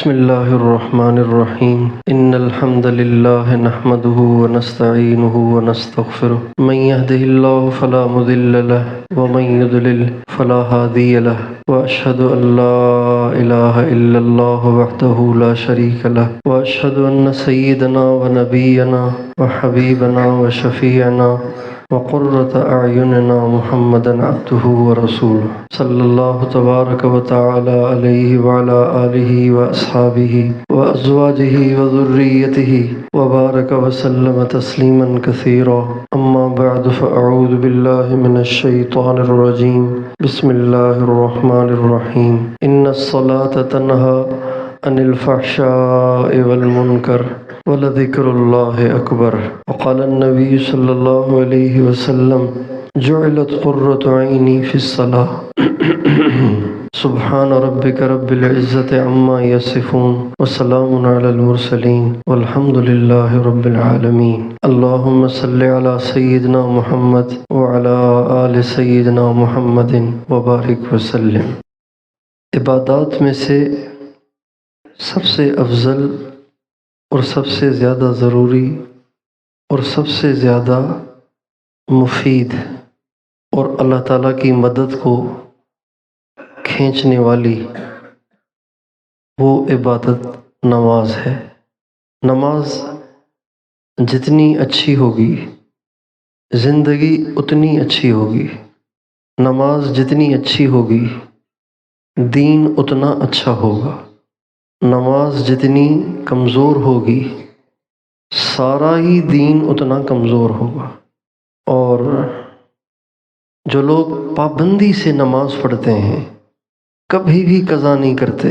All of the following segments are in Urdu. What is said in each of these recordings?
بسم الله الرحمن الرحيم إن الحمد لله نحمده ونستعينه ونستغفره من يهده الله فلا مضل له ومن يضلل فلا هادي له وأشهد أن لا إله إلا الله وحده لا شريك له وأشهد أن سيدنا ونبينا وحبيبنا وشفيعنا وقرة أعيننا محمدا عبده ورسوله صلى الله تبارك وتعالى عليه وعلى آله وأصحابه وأزواجه وذريته وبارك وسلم تسليما كثيرا أما بعد فأعوذ بالله من الشيطان الرجيم بسم الله الرحمن الرحيم إن الصلاة تنهى عن الفحشاء والمنكر ولذكر الله أكبر وقال النبي صلى الله عليه وسلم جعلت قرة عيني في الصلاة سبحان ربك رب العزة عما يصفون وسلام على المرسلين والحمد لله رب العالمين اللهم صل على سيدنا محمد وعلى آل سيدنا محمد وبارك وسلم۔ عبادات میں سے سب سے افضل اور سب سے زیادہ ضروری اور سب سے زیادہ مفید اور اللہ تعالیٰ کی مدد کو کھینچنے والی وہ عبادت نماز ہے۔ نماز جتنی اچھی ہوگی زندگی اتنی اچھی ہوگی، نماز جتنی اچھی ہوگی دین اتنا اچھا ہوگا، نماز جتنی کمزور ہوگی سارا ہی دین اتنا کمزور ہوگا۔ اور جو لوگ پابندی سے نماز پڑھتے ہیں کبھی بھی قضا نہیں کرتے،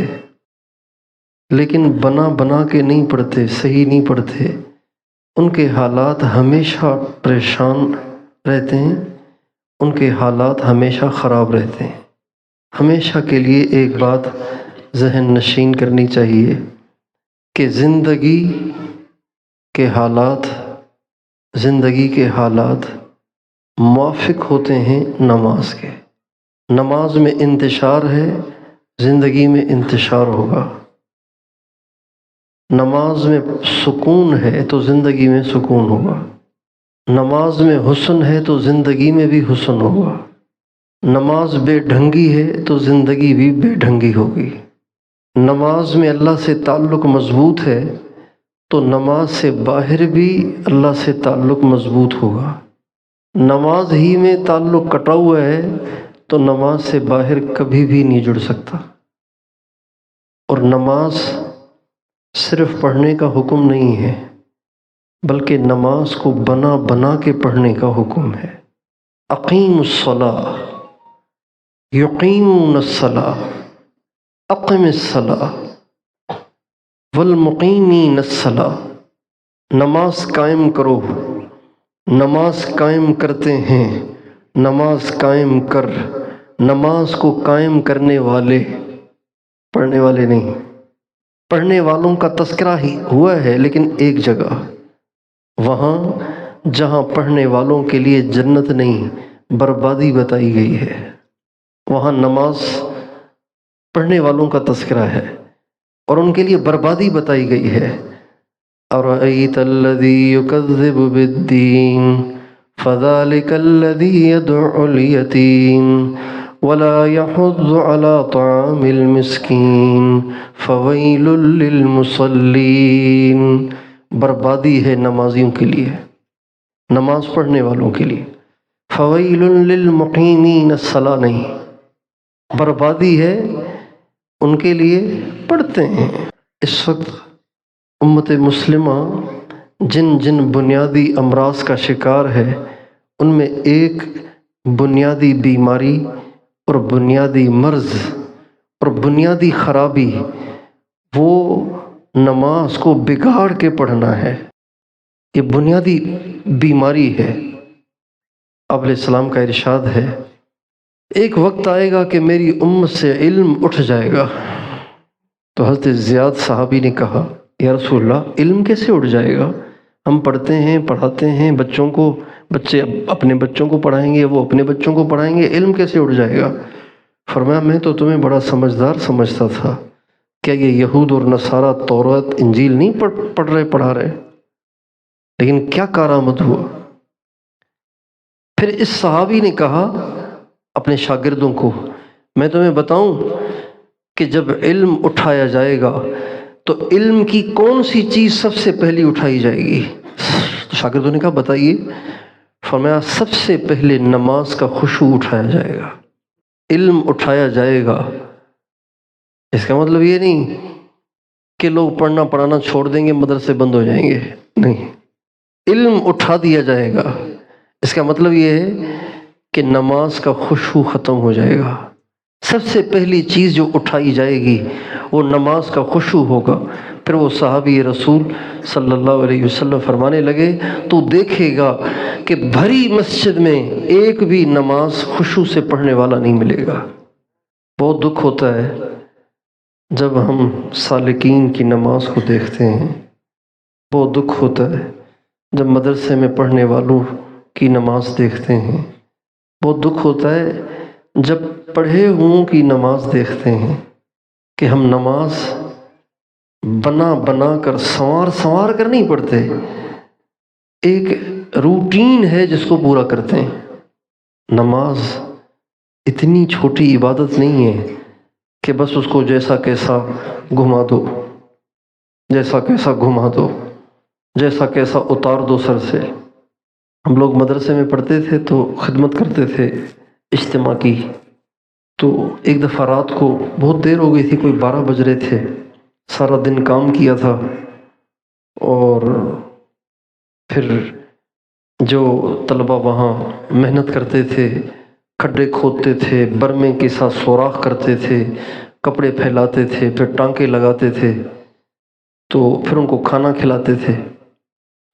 لیکن بنا کے نہیں پڑھتے، صحیح نہیں پڑھتے، ان کے حالات ہمیشہ پریشان رہتے ہیں، ان کے حالات ہمیشہ خراب رہتے ہیں۔ ہمیشہ کے لیے ایک بات ذہن نشین کرنی چاہیے کہ زندگی کے حالات موافق ہوتے ہیں نماز کے۔ نماز میں انتشار ہے، زندگی میں انتشار ہوگا۔ نماز میں سکون ہے تو زندگی میں سکون ہوگا، نماز میں حسن ہے تو زندگی میں بھی حسن ہوگا، نماز بے ڈھنگی ہے تو زندگی بھی بے ڈھنگی ہوگی۔ نماز میں اللہ سے تعلق مضبوط ہے تو نماز سے باہر بھی اللہ سے تعلق مضبوط ہوگا۔ نماز ہی میں تعلق کٹا ہوا ہے تو نماز سے باہر کبھی بھی نہیں جڑ سکتا۔ اور نماز صرف پڑھنے کا حکم نہیں ہے بلکہ نماز کو بنا کے پڑھنے کا حکم ہے۔ اقیم الصلاۃ یقیمون الصلاۃ اقم الصلاۃ والمقیمین الصلاۃ، نماز قائم کرو، نماز قائم کرتے ہیں، نماز قائم کر، نماز کو قائم کرنے والے، پڑھنے والے نہیں۔ پڑھنے والوں کا تذکرہ ہی ہوا ہے لیکن ایک جگہ، وہاں جہاں پڑھنے والوں کے لیے جنت نہیں بربادی بتائی گئی ہے، وہاں نماز پڑھنے والوں کا تذکرہ ہے اور ان کے لیے بربادی بتائی گئی ہے۔ أَرَأَيْتَ الَّذِي يُكَذِّبُ بِالدِّينِ فَذَلِكَ الَّذِي يَدْعُ الْيَتِيمَ وَلَا يَحُضُّ عَلَى طَعَامِ الْمِسْكِينِ فَوَيْلٌ لِّلْمُصَلِّينَ، بربادی ہے نمازیوں کے لیے، نماز پڑھنے والوں کے لیے۔ فَوَيْلٌ لِّلْمُقِيمِينَ الصَّلَاةِ نہیں، بربادی ہے ان کے لیے پڑھتے ہیں۔ اس وقت امت مسلمہ جن بنیادی امراض کا شکار ہے ان میں ایک بنیادی بیماری اور بنیادی مرض اور بنیادی خرابی وہ نماز کو بگاڑ کے پڑھنا ہے۔ یہ بنیادی بیماری ہے۔ آپ علیہ السلام کا ارشاد ہے ایک وقت آئے گا کہ میری امت سے علم اٹھ جائے گا۔ تو حضرت زیاد صحابی نے کہا یا رسول اللہ علم کیسے اٹھ جائے گا؟ ہم پڑھتے ہیں، پڑھاتے ہیں بچوں کو، بچے اپنے بچوں کو پڑھائیں گے، وہ اپنے بچوں کو پڑھائیں گے، علم کیسے اٹھ جائے گا؟ فرمایا میں تو تمہیں بڑا سمجھدار سمجھتا تھا، کیا یہ یہود اور نصارہ تورات انجیل نہیں پڑھا رہے؟ لیکن کیا کارآمد ہوا؟ پھر اس صحابی نے کہا اپنے شاگردوں کو، میں تمہیں بتاؤں کہ جب علم اٹھایا جائے گا تو علم کی کون سی چیز سب سے پہلی اٹھائی جائے گی؟ تو شاگردوں نے کہا بتائیے۔ فرمایا سب سے پہلے نماز کا خشوع اٹھایا جائے گا، علم اٹھایا جائے گا۔ اس کا مطلب یہ نہیں کہ لوگ پڑھنا پڑھانا چھوڑ دیں گے، مدرسے بند ہو جائیں گے، نہیں، علم اٹھا دیا جائے گا۔ اس کا مطلب یہ ہے کہ نماز کا خشوع ختم ہو جائے گا۔ سب سے پہلی چیز جو اٹھائی جائے گی وہ نماز کا خشوع ہوگا۔ پھر وہ صحابی رسول صلی اللہ علیہ وسلم فرمانے لگے، تو دیکھے گا کہ بھری مسجد میں ایک بھی نماز خشوع سے پڑھنے والا نہیں ملے گا۔ بہت دکھ ہوتا ہے جب ہم سالکین کی نماز کو دیکھتے ہیں، بہت دکھ ہوتا ہے جب مدرسے میں پڑھنے والوں کی نماز دیکھتے ہیں، بہت دکھ ہوتا ہے جب پڑھے ہوں کی نماز دیکھتے ہیں کہ ہم نماز بنا بنا کر سنوار کر نہیں پڑھتے، ایک روٹین ہے جس کو پورا کرتے ہیں۔ نماز اتنی چھوٹی عبادت نہیں ہے کہ بس اس کو جیسا کیسا گھما دو، جیسا کیسا گھما دو، جیسا کیسا اتار دو سر سے۔ ہم لوگ مدرسے میں پڑھتے تھے تو خدمت کرتے تھے اجتماع کی، تو ایک دفعہ رات کو بہت دیر ہو گئی تھی، کوئی 12 بج رہے تھے، سارا دن کام کیا تھا، اور پھر جو طلبہ وہاں محنت کرتے تھے، کھڈے کھودتے تھے، برمے کے ساتھ سوراخ کرتے تھے، کپڑے پھیلاتے تھے، پھر ٹانکے لگاتے تھے، تو پھر ان کو کھانا کھلاتے تھے،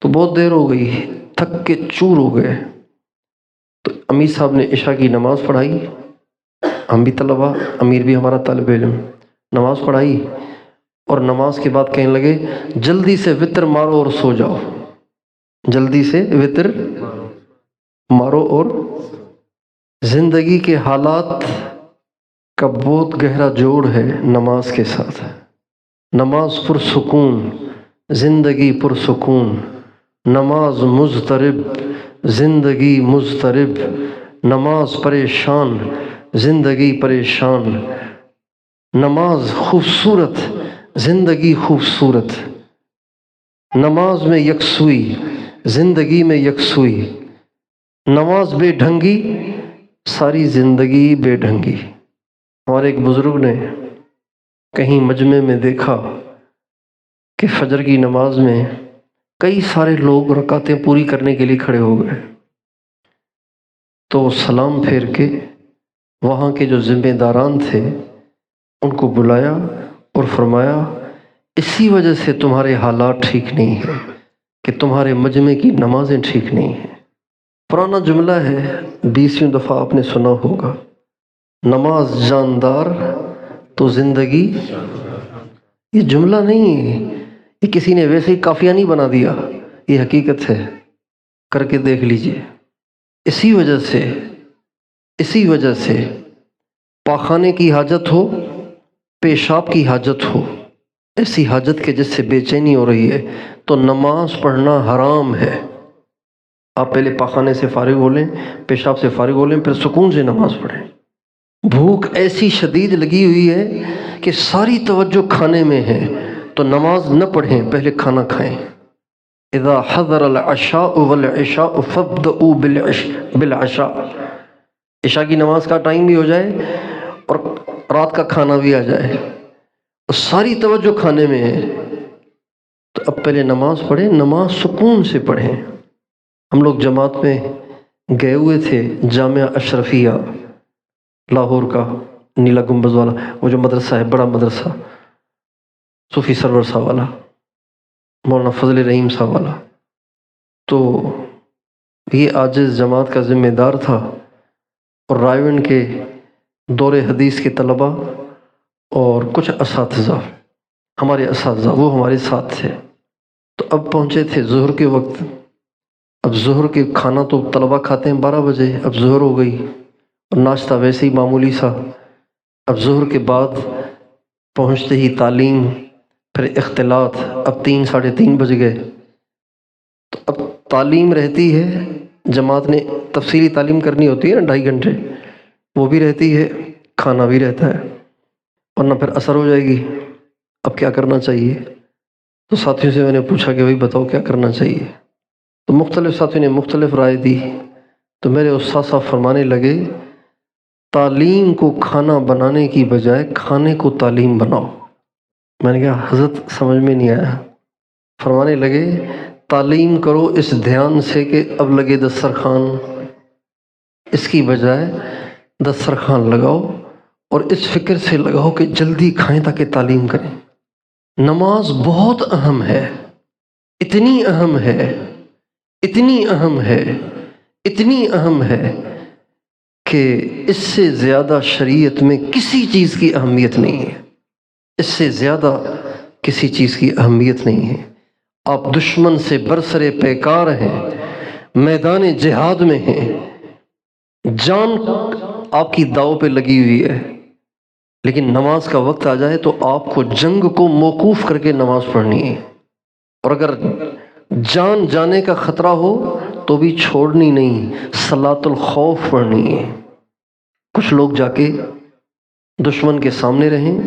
تو بہت دیر ہو گئی، تھک کے چور ہو گئے۔ تو امیر صاحب نے عشاء کی نماز پڑھائی، ہم بھی طلبہ، امیر بھی ہمارا طالب علم، نماز پڑھائی، اور نماز کے بعد کہنے لگے جلدی سے وتر مارو اور سو جاؤ، جلدی سے وتر مارو اور زندگی کے حالات کا بہت گہرا جوڑ ہے نماز کے ساتھ۔ نماز پرسکون، زندگی پرسکون، نماز مضطرب، زندگی مضطرب، نماز پریشان، زندگی پریشان، نماز خوبصورت، زندگی خوبصورت، نماز میں یکسوئی، زندگی میں یکسوئی، نماز بے ڈھنگی، ساری زندگی بے ڈھنگی۔ ہمارے ایک بزرگ نے کہیں مجمع میں دیکھا کہ فجر کی نماز میں کئی سارے لوگ رکعتیں پوری کرنے کے لیے کھڑے ہو گئے، تو سلام پھیر کے وہاں کے جو ذمہ داران تھے ان کو بلایا اور فرمایا اسی وجہ سے تمہارے حالات ٹھیک نہیں ہیں کہ تمہارے مجمع کی نمازیں ٹھیک نہیں ہیں۔ پرانا جملہ ہے، 20ویں دفعہ آپ نے سنا ہوگا، نماز جاندار تو زندگی، یہ جملہ نہیں ہے، یہ کسی نے ویسے ہی قافیہ نہیں بنا دیا، یہ حقیقت ہے، کر کے دیکھ لیجئے۔ اسی وجہ سے پاخانے کی حاجت ہو، پیشاب کی حاجت ہو، ایسی حاجت کے جس سے بے چینی ہو رہی ہے تو نماز پڑھنا حرام ہے۔ آپ پہلے پاخانے سے فارغ ہو لیں، پیشاب سے فارغ ہو لیں، پھر سکون سے نماز پڑھیں۔ بھوک ایسی شدید لگی ہوئی ہے کہ ساری توجہ کھانے میں ہے، تو نماز نہ پڑھیں، پہلے کھانا کھائیں۔ اذا حضر العشاء والعشاء فابدؤوا بالعشاء، عشاء کی نماز کا ٹائم بھی ہو جائے اور رات کا کھانا بھی آ جائے، اور ساری توجہ کھانے میں ہے، تو اب پہلے نماز پڑھیں، نماز سکون سے پڑھیں۔ ہم لوگ جماعت میں گئے ہوئے تھے جامعہ اشرفیہ لاہور کا، نیلا گنبد والا، وہ جو مدرسہ ہے، بڑا مدرسہ، صوفی سرور صاحب والا، مولانا فضل رحیم صاحب والا، تو یہ عاجز جماعت کا ذمہ دار تھا، اور رائے کے دور حدیث کے طلبہ اور کچھ اساتذہ، ہمارے اساتذہ وہ ہمارے ساتھ تھے۔ تو اب پہنچے تھے ظہر کے وقت، اب ظہر کے کھانا تو طلبہ کھاتے ہیں 12 بجے، اب ظہر ہو گئی، اور ناشتہ ویسے ہی معمولی سا۔ اب ظہر کے بعد پہنچتے ہی تعلیم، پھر اختلاط، اب 3 ساڑھے 3 بج گئے، تو اب تعلیم رہتی ہے، جماعت نے تفصیلی تعلیم کرنی ہوتی ہے نا 2.5 گھنٹے، وہ بھی رہتی ہے، کھانا بھی رہتا ہے، ورنہ پھر اثر ہو جائے گی۔ اب کیا کرنا چاہیے؟ تو ساتھیوں سے میں نے پوچھا کہ بھائی بتاؤ کیا کرنا چاہیے، تو مختلف ساتھیوں نے مختلف رائے دی۔ تو میرے استاد صاحب فرمانے لگے تعلیم کو کھانا بنانے کی بجائے کھانے کو تعلیم بناؤ۔ میں نے کہا حضرت سمجھ میں نہیں آیا۔ فرمانے لگے تعلیم کرو اس دھیان سے کہ اب لگے دسترخوان، اس کی بجائے دسترخوان لگاؤ اور اس فکر سے لگاؤ کہ جلدی کھائیں تاکہ تعلیم کریں۔ نماز بہت اہم ہے، اتنی اہم ہے، اتنی اہم ہے، اتنی اہم ہے کہ اس سے زیادہ شریعت میں کسی چیز کی اہمیت نہیں ہے، اس سے زیادہ کسی چیز کی اہمیت نہیں ہے۔ آپ دشمن سے برسر پیکار ہیں، میدان جہاد میں ہیں، جان آپ کی داؤ پہ لگی ہوئی ہے، لیکن نماز کا وقت آ جائے تو آپ کو جنگ کو موقوف کر کے نماز پڑھنی ہے، اور اگر جان جانے کا خطرہ ہو تو بھی چھوڑنی نہیں، صلاۃ الخوف پڑھنی ہے۔ کچھ لوگ جا کے دشمن کے سامنے رہیں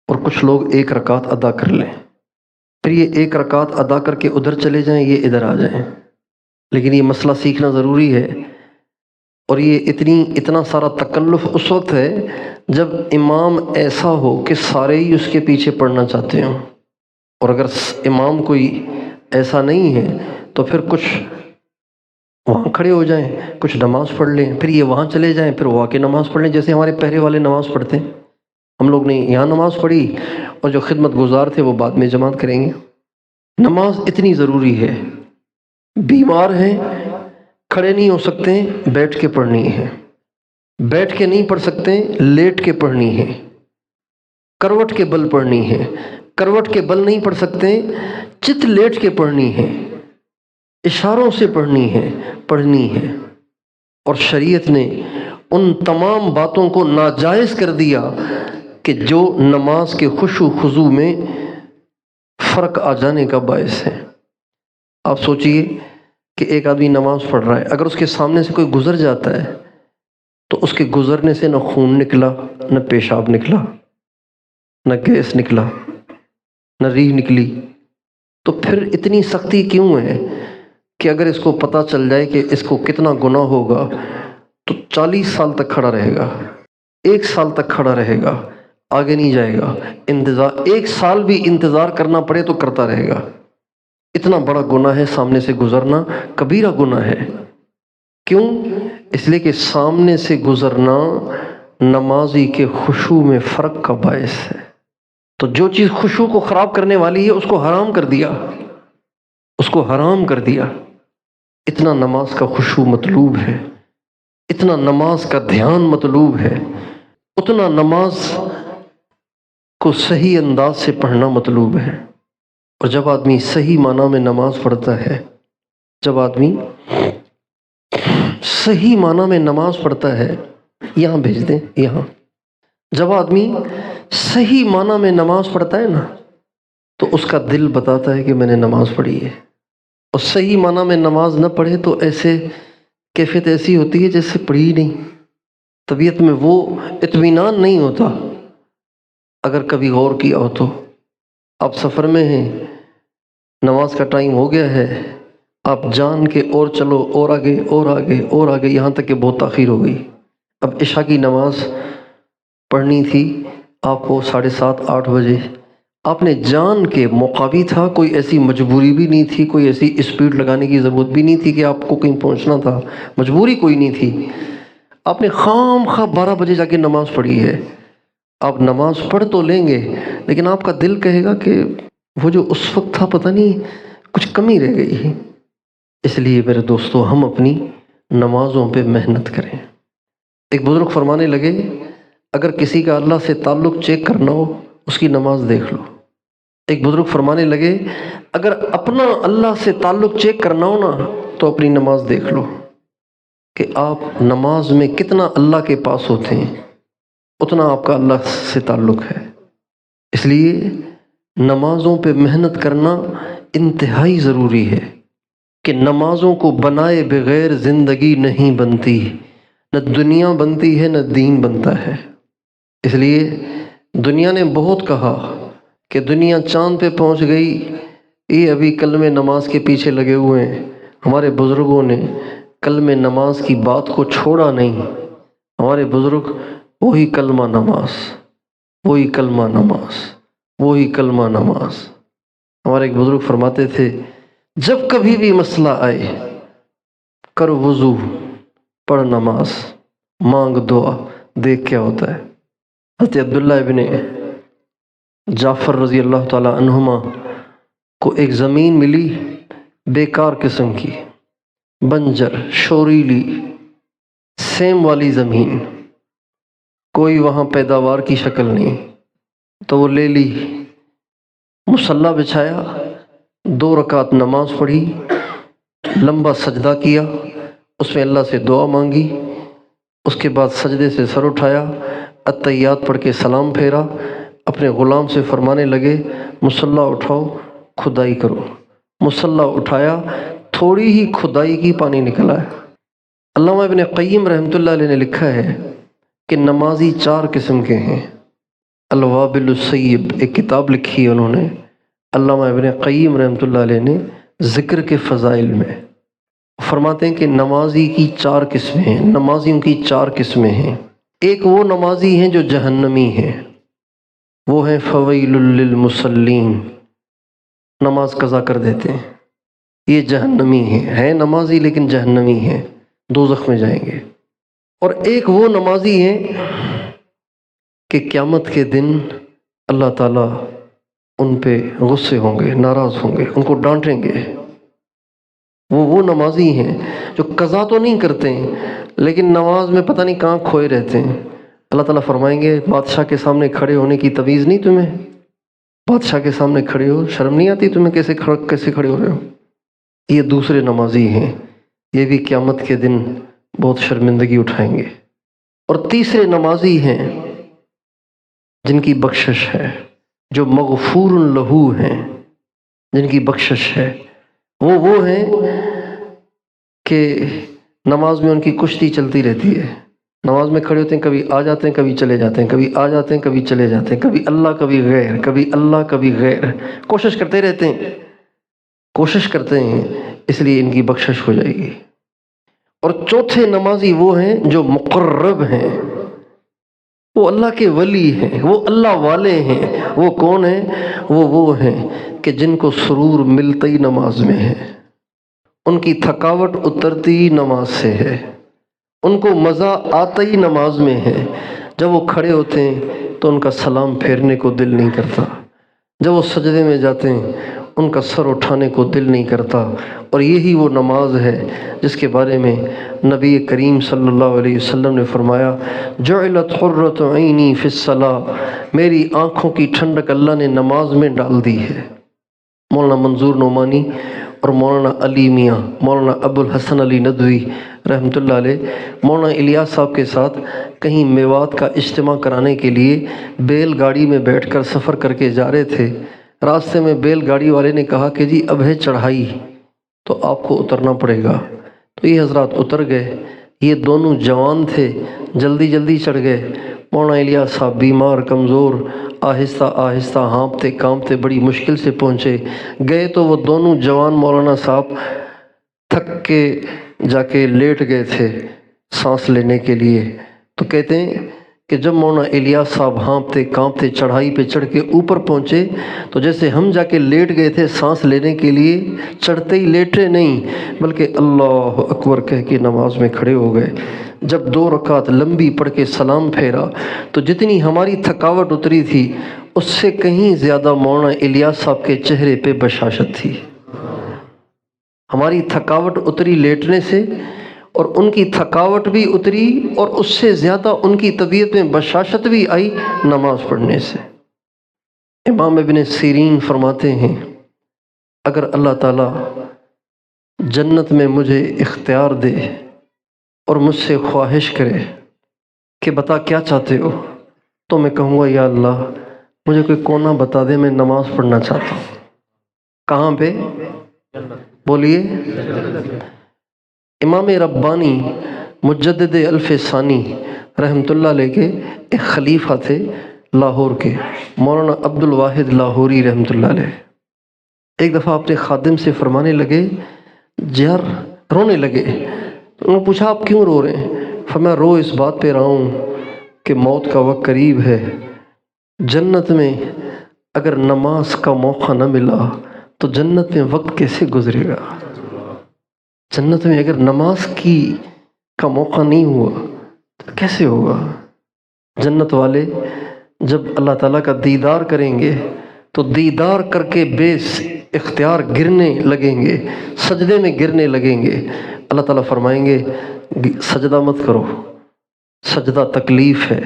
اور کچھ لوگ 1 رکعت ادا کر لیں، پھر یہ 1 رکعت ادا کر کے ادھر چلے جائیں، یہ ادھر آ جائیں۔ لیکن یہ مسئلہ سیکھنا ضروری ہے، اور یہ اتنا سارا تکلف اس وقت ہے جب امام ایسا ہو کہ سارے ہی اس کے پیچھے پڑھنا چاہتے ہوں، اور اگر امام کوئی ایسا نہیں ہے تو پھر کچھ وہاں کھڑے ہو جائیں، کچھ نماز پڑھ لیں، پھر یہ وہاں چلے جائیں، پھر وہ آ کے نماز پڑھ لیں، جیسے ہمارے پہلے والے نماز پڑھتے ہیں۔ ہم لوگ نے یہاں نماز پڑھی اور جو خدمت گزار تھے وہ بعد میں جماعت کریں گے۔ نماز اتنی ضروری ہے۔ بیمار ہیں، کھڑے نہیں ہو سکتے، بیٹھ کے پڑھنی ہے، بیٹھ کے نہیں پڑھ سکتے، لیٹ کے پڑھنی ہے، کروٹ کے بل پڑھنی ہے، کروٹ کے بل نہیں پڑھ سکتے، چت لیٹ کے پڑھنی ہے، اشاروں سے پڑھنی ہے۔ اور شریعت نے ان تمام باتوں کو ناجائز کر دیا کہ جو نماز کے خشوع و خضوع میں فرق آ جانے کا باعث ہے۔ آپ سوچئے کہ ایک آدمی نماز پڑھ رہا ہے، اگر اس کے سامنے سے کوئی گزر جاتا ہے تو اس کے گزرنے سے نہ خون نکلا، نہ پیشاب نکلا، نہ گیس نکلا، نہ ریح نکلی، تو پھر اتنی سختی کیوں ہے کہ اگر اس کو پتہ چل جائے کہ اس کو کتنا گناہ ہوگا تو 40 سال تک کھڑا رہے گا، 1 سال تک کھڑا رہے گا، آگے نہیں جائے گا، انتظار 1 سال بھی انتظار کرنا پڑے تو کرتا رہے گا۔ اتنا بڑا گناہ ہے سامنے سے گزرنا، کبیرہ گناہ ہے۔ کیوں؟ اس لیے کہ سامنے سے گزرنا نمازی کے خشوع میں فرق کا باعث ہے۔ تو جو چیز خشوع کو خراب کرنے والی ہے اس کو حرام کر دیا، اس کو حرام کر دیا۔ اتنا نماز کا خشوع مطلوب ہے، اتنا نماز کا دھیان مطلوب ہے، اتنا نماز کو صحیح انداز سے پڑھنا مطلوب ہے۔ اور جب آدمی صحیح معنی میں نماز پڑھتا ہے، جب آدمی صحیح معنی میں نماز پڑھتا ہے، یہاں بھیج دیں، یہاں جب آدمی صحیح معنی میں نماز پڑھتا ہے نا تو اس کا دل بتاتا ہے کہ میں نے نماز پڑھی ہے۔ اور صحیح معنی میں نماز نہ پڑھے تو ایسے کیفیت ایسی ہوتی ہے جیسے پڑھی ہی نہیں، طبیعت میں وہ اطمینان نہیں ہوتا۔ اگر کبھی غور کیا ہو تو آپ سفر میں ہیں، نماز کا ٹائم ہو گیا ہے، آپ جان کے اور چلو، اور آگے اور آگے اور آگے، یہاں تک کہ بہت تاخیر ہو گئی۔ اب عشاء کی نماز پڑھنی تھی آپ کو 7:30 8 بجے، آپ نے جان کے موقع بھی تھا، کوئی ایسی مجبوری بھی نہیں تھی، کوئی ایسی اسپیڈ لگانے کی ضرورت بھی نہیں تھی کہ آپ کو کہیں پہنچنا تھا، مجبوری کوئی نہیں تھی، آپ نے خام خواہ 12 بجے جا کے نماز پڑھی ہے۔ آپ نماز پڑھ تو لیں گے لیکن آپ کا دل کہے گا کہ وہ جو اس وقت تھا پتہ نہیں کچھ کمی رہ گئی۔ اس لیے میرے دوستو ہم اپنی نمازوں پہ محنت کریں۔ ایک بزرگ فرمانے لگے اگر کسی کا اللہ سے تعلق چیک کرنا ہو اس کی نماز دیکھ لو۔ ایک بزرگ فرمانے لگے اگر اپنا اللہ سے تعلق چیک کرنا ہو نا تو اپنی نماز دیکھ لو کہ آپ نماز میں کتنا اللہ کے پاس ہوتے ہیں، اتنا آپ کا اللہ سے تعلق ہے۔ اس لیے نمازوں پہ محنت کرنا انتہائی ضروری ہے کہ نمازوں کو بنائے بغیر زندگی نہیں بنتی، نہ دنیا بنتی ہے نہ دین بنتا ہے۔ اس لیے دنیا نے بہت کہا کہ دنیا چاند پہ پہنچ گئی، یہ ابھی کلمہ نماز کے پیچھے لگے ہوئے ہیں۔ ہمارے بزرگوں نے کلمہ نماز کی بات کو چھوڑا نہیں۔ ہمارے بزرگ وہی کلمہ نماز، وہی کلمہ نماز، وہی کلمہ نماز۔ ہمارے ایک بزرگ فرماتے تھے، جب کبھی بھی مسئلہ آئے کر وضو، پڑھ نماز، مانگ دعا، دیکھ کیا ہوتا ہے۔ حضرت عبداللہ ابن جعفر رضی اللہ تعالی عنہما کو ایک زمین ملی بیکار قسم کی، بنجر، شوریلی، سیم والی زمین، کوئی وہاں پیداوار کی شکل نہیں، تو وہ لے لی، مصلی بچھایا، 2 رکعت نماز پڑھی، لمبا سجدہ کیا، اس میں اللہ سے دعا مانگی، اس کے بعد سجدے سے سر اٹھایا، اتحیات پڑھ کے سلام پھیرا، اپنے غلام سے فرمانے لگے مصلی اٹھاؤ، کھدائی کرو۔ مصلی اٹھایا، تھوڑی ہی کھدائی کی پانی نکلا ہے۔ علامہ ابن قیم رحمۃ اللہ علیہ نے لکھا ہے کہ نمازی 4 قسم کے ہیں۔ الوابل السیب ایک کتاب لکھی ہے انہوں نے، علامہ ابن قیم رحمۃ اللہ علیہ نے ذکر کے فضائل میں فرماتے ہیں کہ نمازی کی 4 قسمیں ہیں، نمازیوں کی 4 قسمیں ہیں۔ ایک وہ نمازی ہیں جو جہنمی ہیں، وہ ہیں فویل للمصلین، نماز قضا کر دیتے ہیں، یہ جہنمی ہیں نمازی لیکن جہنمی ہیں، دوزخ میں جائیں گے۔ اور ایک وہ نمازی ہیں کہ قیامت کے دن اللہ تعالیٰ ان پہ غصے ہوں گے، ناراض ہوں گے، ان کو ڈانٹیں گے۔ وہ نمازی ہیں جو قضا تو نہیں کرتے ہیں لیکن نماز میں پتہ نہیں کہاں کھوئے رہتے ہیں۔ اللہ تعالیٰ فرمائیں گے بادشاہ کے سامنے کھڑے ہونے کی تمیز نہیں تمہیں؟ بادشاہ کے سامنے کھڑے ہو، شرم نہیں آتی تمہیں؟ کیسے کھڑے ہو رہے ہو؟ یہ دوسرے نمازی ہیں، یہ بھی قیامت کے دن بہت شرمندگی اٹھائیں گے۔ اور تیسرے نمازی ہیں جن کی بخشش ہے، جو مغفور لہو ہیں، جن کی بخشش ہے، وہ ہیں کہ نماز میں ان کی کشتی چلتی رہتی ہے۔ نماز میں کھڑے ہوتے ہیں، کبھی آ جاتے ہیں، کبھی چلے جاتے ہیں، کبھی آ جاتے ہیں، کبھی چلے جاتے ہیں، کبھی اللہ کبھی غیر، کبھی اللہ کبھی غیر، کوشش کرتے رہتے ہیں، کوشش کرتے ہیں، اس لیے ان کی بخشش ہو جائے گی۔ اور چوتھے نمازی وہ ہیں جو مقرب ہیں، وہ اللہ کے ولی ہیں، وہ اللہ والے ہیں۔ وہ کون ہیں؟ وہ ہیں کہ جن کو سرور ملتا ہی نماز میں ہے، ان کی تھکاوٹ اترتی ہی نماز سے ہے، ان کو مزہ آتا ہی نماز میں ہے۔ جب وہ کھڑے ہوتے ہیں تو ان کا سلام پھیرنے کو دل نہیں کرتا، جب وہ سجدے میں جاتے ہیں ان کا سر اٹھانے کو دل نہیں کرتا۔ اور یہی وہ نماز ہے جس کے بارے میں نبی کریم صلی اللہ علیہ وسلم نے فرمایا، جعلت قرۃ عینی فی الصلاۃ، میری آنکھوں کی ٹھنڈک اللہ نے نماز میں ڈال دی ہے۔ مولانا منظور نعمانی اور مولانا علی میاں، مولانا ابو الحسن علی ندوی رحمۃ اللہ علیہ، مولانا الیاس صاحب کے ساتھ کہیں میوات کا اجتماع کرانے کے لیے بیل گاڑی میں بیٹھ کر سفر کر کے جا رہے تھے۔ راستے میں بیل گاڑی والے نے کہا کہ جی اب ہے چڑھائی تو آپ کو اترنا پڑے گا، تو یہ حضرات اتر گئے۔ یہ دونوں جوان تھے، جلدی جلدی چڑھ گئے۔ مولانا الیاس صاحب بیمار، کمزور، آہستہ آہستہ ہانپتے کانپتے بڑی مشکل سے پہنچے۔ گئے تو وہ دونوں جوان مولانا صاحب تھک کے جا کے لیٹ گئے تھے سانس لینے کے لیے۔ تو کہتے ہیں کہ جب مولانا الیاس صاحب ہانپتے کانپتے چڑھائی پہ چڑھ کے اوپر پہنچے تو جیسے ہم جا کے لیٹ گئے تھے سانس لینے کے لیے، چڑھتے ہی لیٹے نہیں بلکہ اللہ اکبر کہہ کے نماز میں کھڑے ہو گئے۔ جب 2 رکعت لمبی پڑھ کے سلام پھیرا تو جتنی ہماری تھکاوٹ اتری تھی اس سے کہیں زیادہ مولانا الیاس صاحب کے چہرے پہ بشاشت تھی۔ ہماری تھکاوٹ اتری لیٹنے سے اور ان کی تھکاوٹ بھی اتری، اور اس سے زیادہ ان کی طبیعت میں بشاشت بھی آئی نماز پڑھنے سے۔ امام ابن سیرین فرماتے ہیں اگر اللہ تعالیٰ جنت میں مجھے اختیار دے اور مجھ سے خواہش کرے کہ بتا کیا چاہتے ہو، تو میں کہوں گا یا اللہ مجھے کوئی کونا بتا دے، میں نماز پڑھنا چاہتا ہوں۔ کہاں پہ؟ بولیے۔ امام ربانی مجدد الف ثانی رحمۃ اللہ علیہ کے ایک خلیفہ تھے لاہور کے، مولانا عبد الواحد لاہوری رحمۃ اللہ علیہ۔ ایک دفعہ اپنے خادم سے فرمانے لگے، یار رونے لگے۔ انہوں نے پوچھا آپ کیوں رو رہے ہیں؟ فرمایا رو اس بات پہ رہا ہوں کہ موت کا وقت قریب ہے، جنت میں اگر نماز کا موقع نہ ملا تو جنت میں وقت کیسے گزرے گا؟ جنت میں اگر نماز کا موقع نہیں ہوا تو کیسے ہوگا؟ جنت والے جب اللہ تعالیٰ کا دیدار کریں گے تو دیدار کر کے بے اختیار گرنے لگیں گے، سجدے میں گرنے لگیں گے۔ اللہ تعالیٰ فرمائیں گے سجدہ مت کرو، سجدہ تکلیف ہے،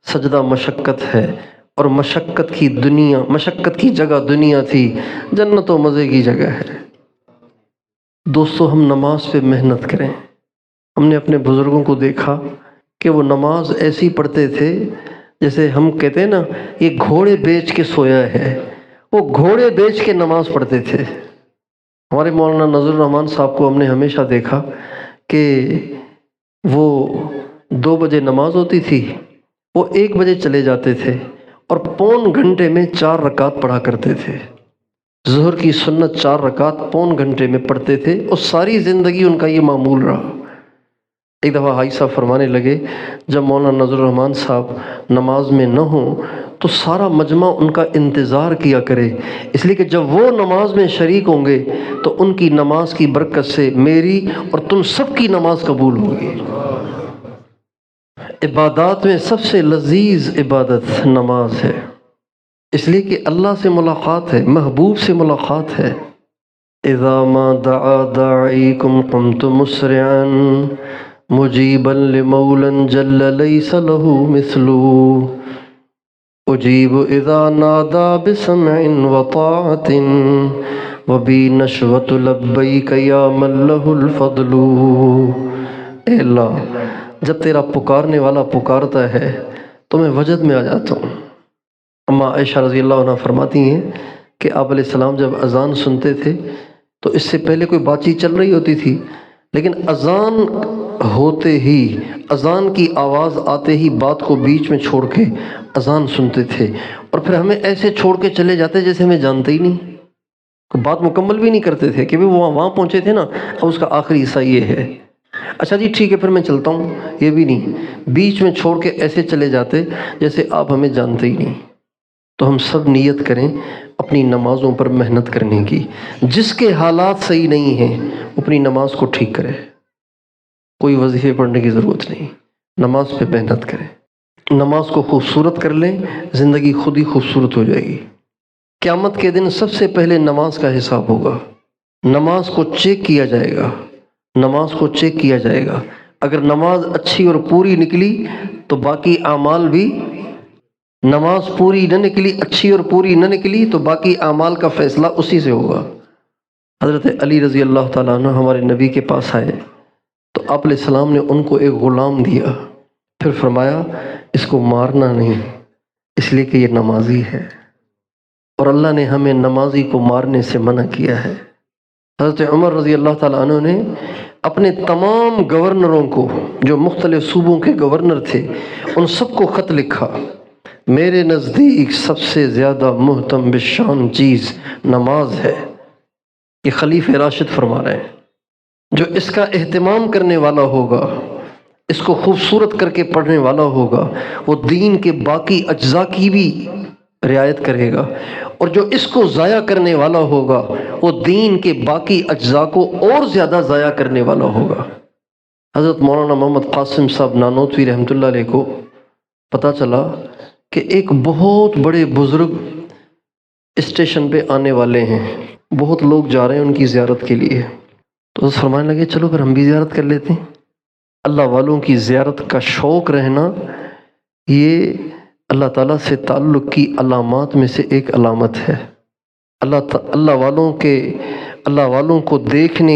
سجدہ مشقت ہے، اور مشقت کی جگہ دنیا تھی، جنت و مزے کی جگہ ہے۔ دوستو ہم نماز پہ محنت کریں۔ ہم نے اپنے بزرگوں کو دیکھا کہ وہ نماز ایسی پڑھتے تھے جیسے ہم کہتے ہیں نا یہ گھوڑے بیچ کے سویا ہے، وہ گھوڑے بیچ کے نماز پڑھتے تھے۔ ہمارے مولانا نذر الرحمان صاحب کو ہم نے ہمیشہ دیکھا کہ وہ 2 بجے نماز ہوتی تھی، وہ 1 بجے چلے جاتے تھے اور پون گھنٹے میں 4 رکعت پڑھا کرتے تھے۔ ظہر کی سنت 4 رکعت پون گھنٹے میں پڑھتے تھے، اور ساری زندگی ان کا یہ معمول رہا۔ ایک دفعہ حاجی صاحب فرمانے لگے جب مولانا نذر الرحمان صاحب نماز میں نہ ہوں تو سارا مجمع ان کا انتظار کیا کرے، اس لیے کہ جب وہ نماز میں شریک ہوں گے تو ان کی نماز کی برکت سے میری اور تم سب کی نماز قبول ہوگی۔ عبادات میں سب سے لذیذ عبادت نماز ہے، اس لیے کہ اللہ سے ملاقات ہے، محبوب سے ملاقات ہے۔ اذا ما دعا داعیکم قمت مسرعا مجیبا لمولا جل لیس له مثل، اجیب اذا نادا بسمع وطاعت وبی نشوت لبیک یا من له الفضل۔ اے اللہ جب تیرا پکارنے والا پکارتا ہے تو میں وجد میں آ جاتا ہوں۔ اما عائشہ رضی اللہ عنہ فرماتی ہیں کہ آپ علیہ السلام جب اذان سنتے تھے تو اس سے پہلے کوئی بات چیت چل رہی ہوتی تھی، لیکن اذان ہوتے ہی، اذان کی آواز آتے ہی بات کو بیچ میں چھوڑ کے اذان سنتے تھے، اور پھر ہمیں ایسے چھوڑ کے چلے جاتے جیسے ہمیں جانتے ہی نہیں، کوئی بات مکمل بھی نہیں کرتے تھے کہ وہ وہاں پہنچے تھے نا، اب اس کا آخری حصہ یہ ہے، اچھا جی ٹھیک ہے پھر میں چلتا ہوں، یہ بھی نہیں، بیچ میں چھوڑ کے ایسے چلے جاتے جیسے آپ ہمیں جانتے ہی نہیں۔ تو ہم سب نیت کریں اپنی نمازوں پر محنت کرنے کی، جس کے حالات صحیح نہیں ہیں اپنی نماز کو ٹھیک کرے، کوئی وظیفے پڑھنے کی ضرورت نہیں، نماز پہ محنت کریں، نماز کو خوبصورت کر لیں، زندگی خود ہی خوبصورت ہو جائے گی۔ قیامت کے دن سب سے پہلے نماز کا حساب ہوگا، نماز کو چیک کیا جائے گا، نماز کو چیک کیا جائے گا، اگر نماز اچھی اور پوری نکلی تو باقی اعمال بھی، نماز پوری نہ نکلی، اچھی اور پوری نہ نکلی تو باقی اعمال کا فیصلہ اسی سے ہوگا۔ حضرت علی رضی اللہ تعالیٰ عنہ ہمارے نبی کے پاس آئے تو آپ علیہ السلام نے ان کو ایک غلام دیا، پھر فرمایا اس کو مارنا نہیں، اس لیے کہ یہ نمازی ہے، اور اللہ نے ہمیں نمازی کو مارنے سے منع کیا ہے۔ حضرت عمر رضی اللہ تعالیٰ عنہ نے اپنے تمام گورنروں کو، جو مختلف صوبوں کے گورنر تھے، ان سب کو خط لکھا، میرے نزدیک سب سے زیادہ محتم بالشان چیز نماز ہے، یہ خلیفہ راشد فرما رہے ہیں، جو اس کا اہتمام کرنے والا ہوگا، اس کو خوبصورت کر کے پڑھنے والا ہوگا، وہ دین کے باقی اجزاء کی بھی رعایت کرے گا، اور جو اس کو ضائع کرنے والا ہوگا وہ دین کے باقی اجزاء کو اور زیادہ ضائع کرنے والا ہوگا۔ حضرت مولانا محمد قاسم صاحب نانوتوی رحمۃ اللہ علیہ کو پتہ چلا کہ ایک بہت بڑے بزرگ اسٹیشن پہ آنے والے ہیں، بہت لوگ جا رہے ہیں ان کی زیارت کے لیے، تو فرمانے لگے چلو پھر ہم بھی زیارت کر لیتے ہیں۔ اللہ والوں کی زیارت کا شوق رہنا یہ اللہ تعالیٰ سے تعلق کی علامات میں سے ایک علامت ہے۔ اللہ والوں کو دیکھنے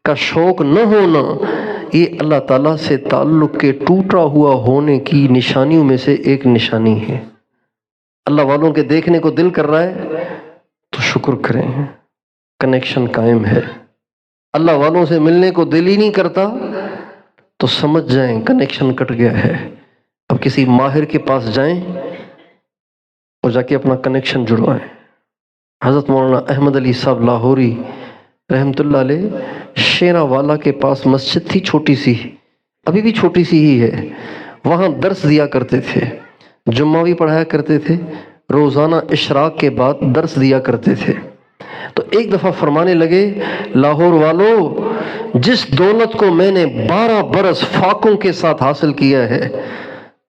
کا شوق نہ ہونا یہ اللہ تعالیٰ سے تعلق کے ٹوٹا ہوا ہونے کی نشانیوں میں سے ایک نشانی ہے۔ اللہ والوں کے دیکھنے کو دل کر رہا ہے تو شکر کریں، کنیکشن قائم ہے۔ اللہ والوں سے ملنے کو دل ہی نہیں کرتا تو سمجھ جائیں کنیکشن کٹ گیا ہے۔ اب کسی ماہر کے پاس جائیں اور جا کے اپنا کنیکشن جڑوائیں۔ حضرت مولانا احمد علی صاحب لاہوری رحمۃ اللہ علیہ شیرا والا کے پاس مسجد تھی چھوٹی سی، ابھی بھی چھوٹی سی ہی ہے، وہاں درس دیا کرتے تھے، جمعہ بھی پڑھایا کرتے تھے، روزانہ اشراق کے بعد درس دیا کرتے تھے۔ تو ایک دفعہ فرمانے لگے، لاہور والوں، جس دولت کو میں نے 12 برس فاقوں کے ساتھ حاصل کیا ہے،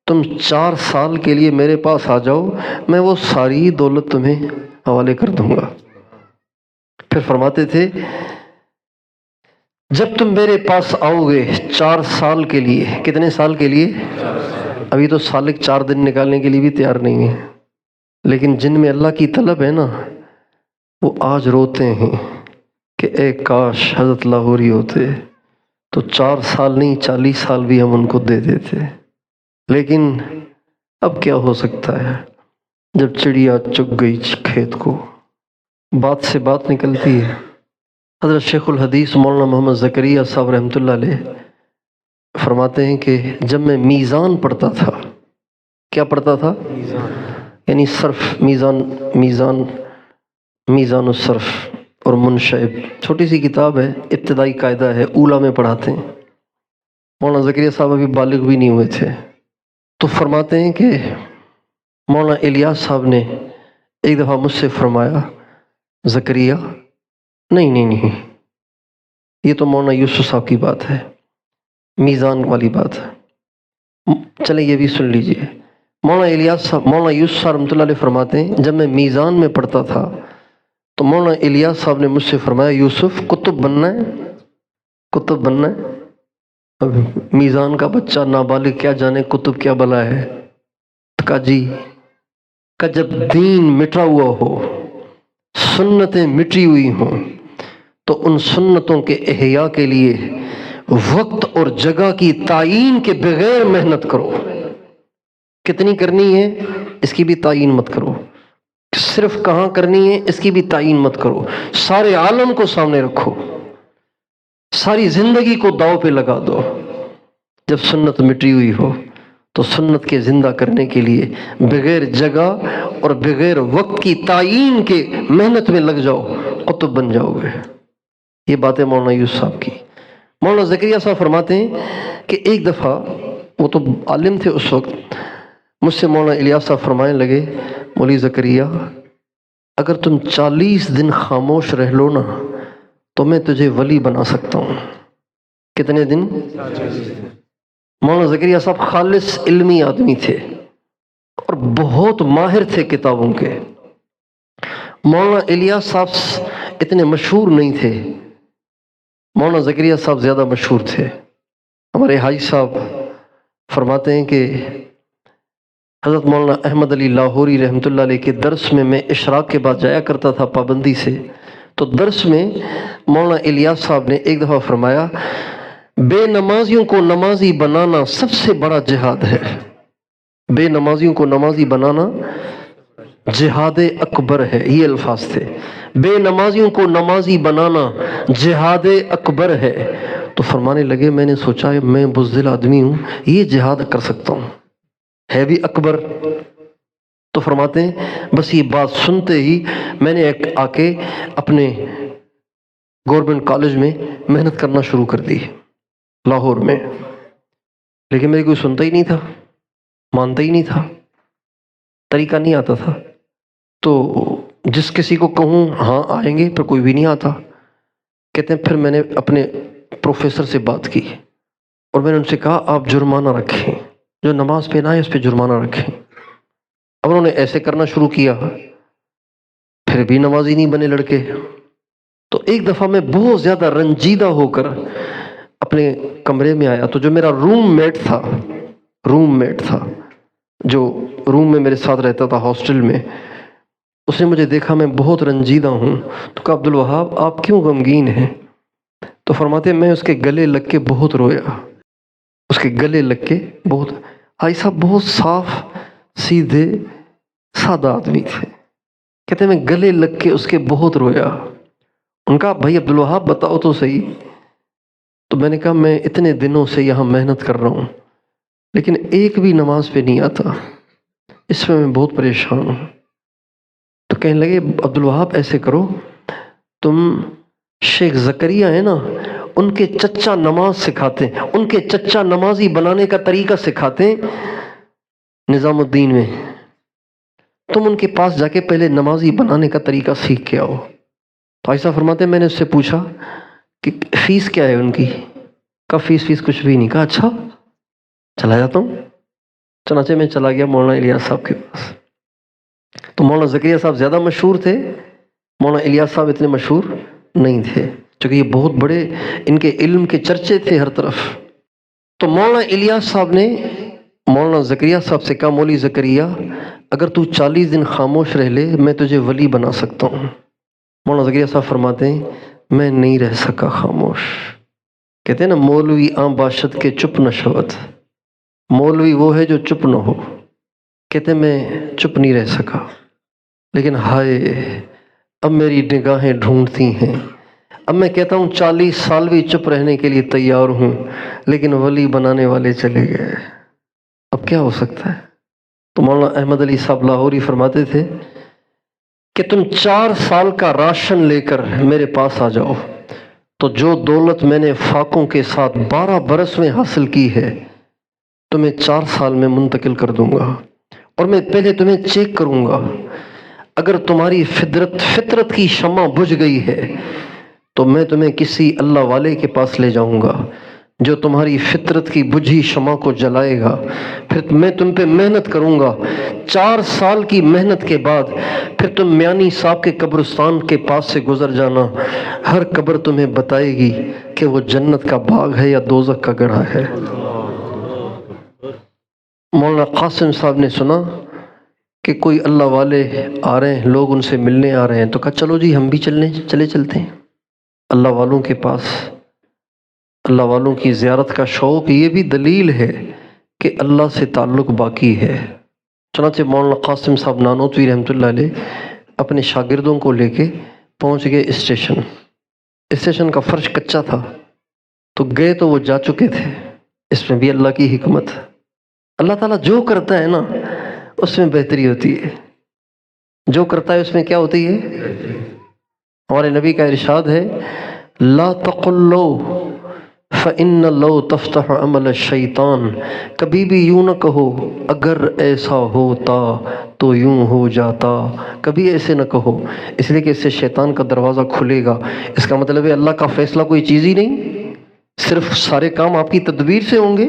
تم 4 سال کے لیے میرے پاس آ جاؤ، میں وہ ساری دولت تمہیں حوالے کر دوں گا۔ پھر فرماتے تھے، جب تم میرے پاس آؤ گے 4 سال کے لیے، کتنے سال کے لیے؟ ابھی تو سالک 4 دن نکالنے کے لیے بھی تیار نہیں ہے، لیکن جن میں اللہ کی طلب ہے نا، وہ آج روتے ہیں کہ اے کاش حضرت لاہوری ہوتے تو 4 سال نہیں 40 سال بھی ہم ان کو دے دیتے۔ لیکن اب کیا ہو سکتا ہے، جب چڑیا چگ گئی کھیت کو، بات سے بات نکلتی ہے۔ حضرت شیخ الحدیث مولانا محمد زکریا صاحب رحمۃ اللہ علیہ فرماتے ہیں کہ جب میں میزان پڑھتا تھا، کیا پڑھتا تھا؟ یعنی صرف، میزان الصرف اور منشعب، چھوٹی سی کتاب ہے، ابتدائی قاعدہ ہے، اولا میں پڑھاتے ہیں۔ مولانا زکریا صاحب ابھی بالغ بھی نہیں ہوئے تھے، تو فرماتے ہیں کہ مولانا الیاس صاحب نے ایک دفعہ مجھ سے فرمایا، زکریا، نہیں، یہ تو مولانا یوسف صاحب کی بات ہے، میزان والی بات ہے، چلیں یہ بھی سن لیجئے۔ مولانا یوسف صاحب رحمۃ اللہ علیہ فرماتے ہیں، جب میں میزان میں پڑھتا تھا تو مولانا الیاس صاحب نے مجھ سے فرمایا، یوسف کتب بننا ہے۔ اب میزان کا بچہ نابالغ کیا جانے کتب کیا بلا ہے، کہا جی، کہ جب دین مٹا ہوا ہو، سنتیں مٹی ہوئی ہوں، تو ان سنتوں کے احیاء کے لیے وقت اور جگہ کی تعین کے بغیر محنت کرو۔ کتنی کرنی ہے اس کی بھی تعین مت کرو، صرف کہاں کرنی ہے اس کی بھی تعین مت کرو، سارے عالم کو سامنے رکھو، ساری زندگی کو داؤ پہ لگا دو۔ جب سنت مٹی ہوئی ہو تو سنت کے زندہ کرنے کے لیے بغیر جگہ اور بغیر وقت کی تعین کے محنت میں لگ جاؤ، قطب بن جاؤ گے۔ یہ باتیں مولانا یوسف صاحب کی۔ مولانا زکریا صاحب فرماتے ہیں کہ ایک دفعہ، وہ تو عالم تھے اس وقت، مجھ سے مولانا الیاس صاحب فرمانے لگے، مولوی زکریا، اگر تم 40 دن خاموش رہ لو نا تو میں تجھے ولی بنا سکتا ہوں۔ کتنے دن؟ مولانا زکریا صاحب خالص علمی آدمی تھے اور بہت ماہر تھے کتابوں کے۔ مولانا الیاس صاحب اتنے مشہور نہیں تھے، مولانا زکریا صاحب زیادہ مشہور تھے۔ ہمارے حاجی صاحب فرماتے ہیں کہ حضرت مولانا احمد علی لاہوری رحمۃ اللہ علیہ کے درس میں اشراق کے بعد جایا کرتا تھا پابندی سے، تو درس میں مولانا الیاس صاحب نے ایک دفعہ فرمایا، بے نمازیوں کو نمازی بنانا سب سے بڑا جہاد ہے۔ بے نمازیوں کو نمازی بنانا جہاد اکبر ہے، یہ الفاظ تھے، بے نمازیوں کو نمازی بنانا جہاد اکبر ہے۔ تو فرمانے لگے، میں نے سوچا میں بزدل آدمی ہوں، یہ جہاد کر سکتا ہوں، ہے بھی اکبر۔ تو فرماتے ہیں بس یہ بات سنتے ہی میں نے آ کے اپنے گورنمنٹ کالج میں محنت کرنا شروع کر دی لاہور میں، لیکن میری کوئی سنتا ہی نہیں تھا، مانتا ہی نہیں تھا، طریقہ نہیں آتا تھا۔ تو جس کسی کو کہوں ہاں آئیں گے، پھر کوئی بھی نہیں آتا۔ کہتے ہیں پھر میں نے اپنے پروفیسر سے بات کی اور میں نے ان سے کہا آپ جرمانہ رکھیں، جو نماز پہ نہ آئے اس پہ جرمانہ رکھیں۔ اب انہوں نے ایسے کرنا شروع کیا، پھر بھی نمازی نہیں بنے لڑکے۔ تو ایک دفعہ میں بہت زیادہ رنجیدہ ہو کر اپنے کمرے میں آیا، تو جو میرا روم میٹ تھا جو روم میں میرے ساتھ رہتا تھا ہاسٹل میں، اس نے مجھے دیکھا میں بہت رنجیدہ ہوں، تو کہا عبدالوہاب آپ کیوں غمگین ہیں؟ تو فرماتے ہیں میں اس کے گلے لگ کے بہت رویا، اس کے گلے لگ کے بہت۔ بھائی صاحب بہت صاف سیدھے سادہ آدمی تھے. کہتے میں گلے لگ کے اس کے بہت رویا. ان کا بھائی عبدالوہاب بتاؤ تو صحیح. تو میں نے کہا میں اتنے دنوں سے یہاں محنت کر رہا ہوں لیکن ایک بھی نماز پہ نہیں آتا، اس میں بہت پریشان ہوں. تو کہنے لگے عبدالوہاب ایسے کرو، تم شیخ زکریا ہیں نا، ان کے چچا نماز سکھاتے ہیں، ان کے چچا نمازی بنانے کا طریقہ سکھاتے ہیں نظام الدین میں، تم ان کے پاس جا کے پہلے نمازی بنانے کا طریقہ سیکھ کے آؤ. تو ایسا فرماتے ہیں میں نے اس سے پوچھا کہ فیس کیا ہے ان کی؟ کہا فیس کچھ بھی نہیں. کہا اچھا چلا جاتا ہوں. چنانچہ میں چلا گیا مولانا الیاس صاحب کے پاس. تو مولانا زکریا صاحب زیادہ مشہور تھے، مولانا الیاس صاحب اتنے مشہور نہیں تھے چونکہ یہ بہت بڑے ان کے علم کے چرچے تھے ہر طرف. تو مولانا الیاس صاحب نے مولانا زکریا صاحب سے کہا مولوی زکریا اگر تو 40 دن خاموش رہ لے میں تجھے ولی بنا سکتا ہوں. مولانا زکریا صاحب فرماتے ہیں میں نہیں رہ سکا خاموش. کہتے ہیں نا مولوی عام باشد کے چپ نہ شود، مولوی وہ ہے جو چپ نہ ہو. کہتے ہیں میں چپ نہیں رہ سکا، لیکن ہائے اب میری نگاہیں ڈھونڈتی ہیں. اب میں کہتا ہوں 40 سال بھی چپ رہنے کے لیے تیار ہوں لیکن ولی بنانے والے چلے گئے، اب کیا ہو سکتا ہے. تو مولانا احمد علی صاحب لاہوری فرماتے تھے کہ تم 4 سال کا راشن لے کر میرے پاس آ جاؤ تو جو دولت میں نے فاقوں کے ساتھ 12 برس میں حاصل کی ہے تمہیں 4 سال میں منتقل کر دوں گا. اور میں پہلے تمہیں چیک کروں گا، اگر تمہاری فطرت کی شمع بجھ گئی ہے تو میں تمہیں کسی اللہ والے کے پاس لے جاؤں گا جو تمہاری فطرت کی بجھی شمع کو جلائے گا. پھر میں تم پہ محنت کروں گا. 4 سال کی محنت کے بعد پھر تم میانی صاحب کے قبرستان کے پاس سے گزر جانا، ہر قبر تمہیں بتائے گی کہ وہ جنت کا باغ ہے یا دوزخ کا گڑھا ہے. مولانا قاسم صاحب نے سنا کہ کوئی اللہ والے آ رہے ہیں، لوگ ان سے ملنے آ رہے ہیں، تو کہا چلو جی ہم بھی چلتے ہیں اللہ والوں کے پاس. اللہ والوں کی زیارت کا شوق یہ بھی دلیل ہے کہ اللہ سے تعلق باقی ہے. چنانچہ مولانا قاسم صاحب نانوتوی رحمۃ اللہ علیہ اپنے شاگردوں کو لے کے پہنچ گئے اسٹیشن کا فرش کچا تھا تو گئے تو وہ جا چکے تھے. اس میں بھی اللہ کی حکمت. اللہ تعالیٰ جو کرتا ہے نا اس میں بہتری ہوتی ہے، جو کرتا ہے اس میں کیا ہوتی ہے. ہمارے نبی کا ارشاد ہے لا تقل لو فإن لو تفتح عمل الشیطان، کبھی بھی یوں نہ کہو اگر ایسا ہوتا تو یوں ہو جاتا. کبھی ایسے نہ کہو اس لیے کہ اس سے شیطان کا دروازہ کھلے گا. اس کا مطلب ہے اللہ کا فیصلہ کوئی چیز ہی نہیں، صرف سارے کام آپ کی تدبیر سے ہوں گے.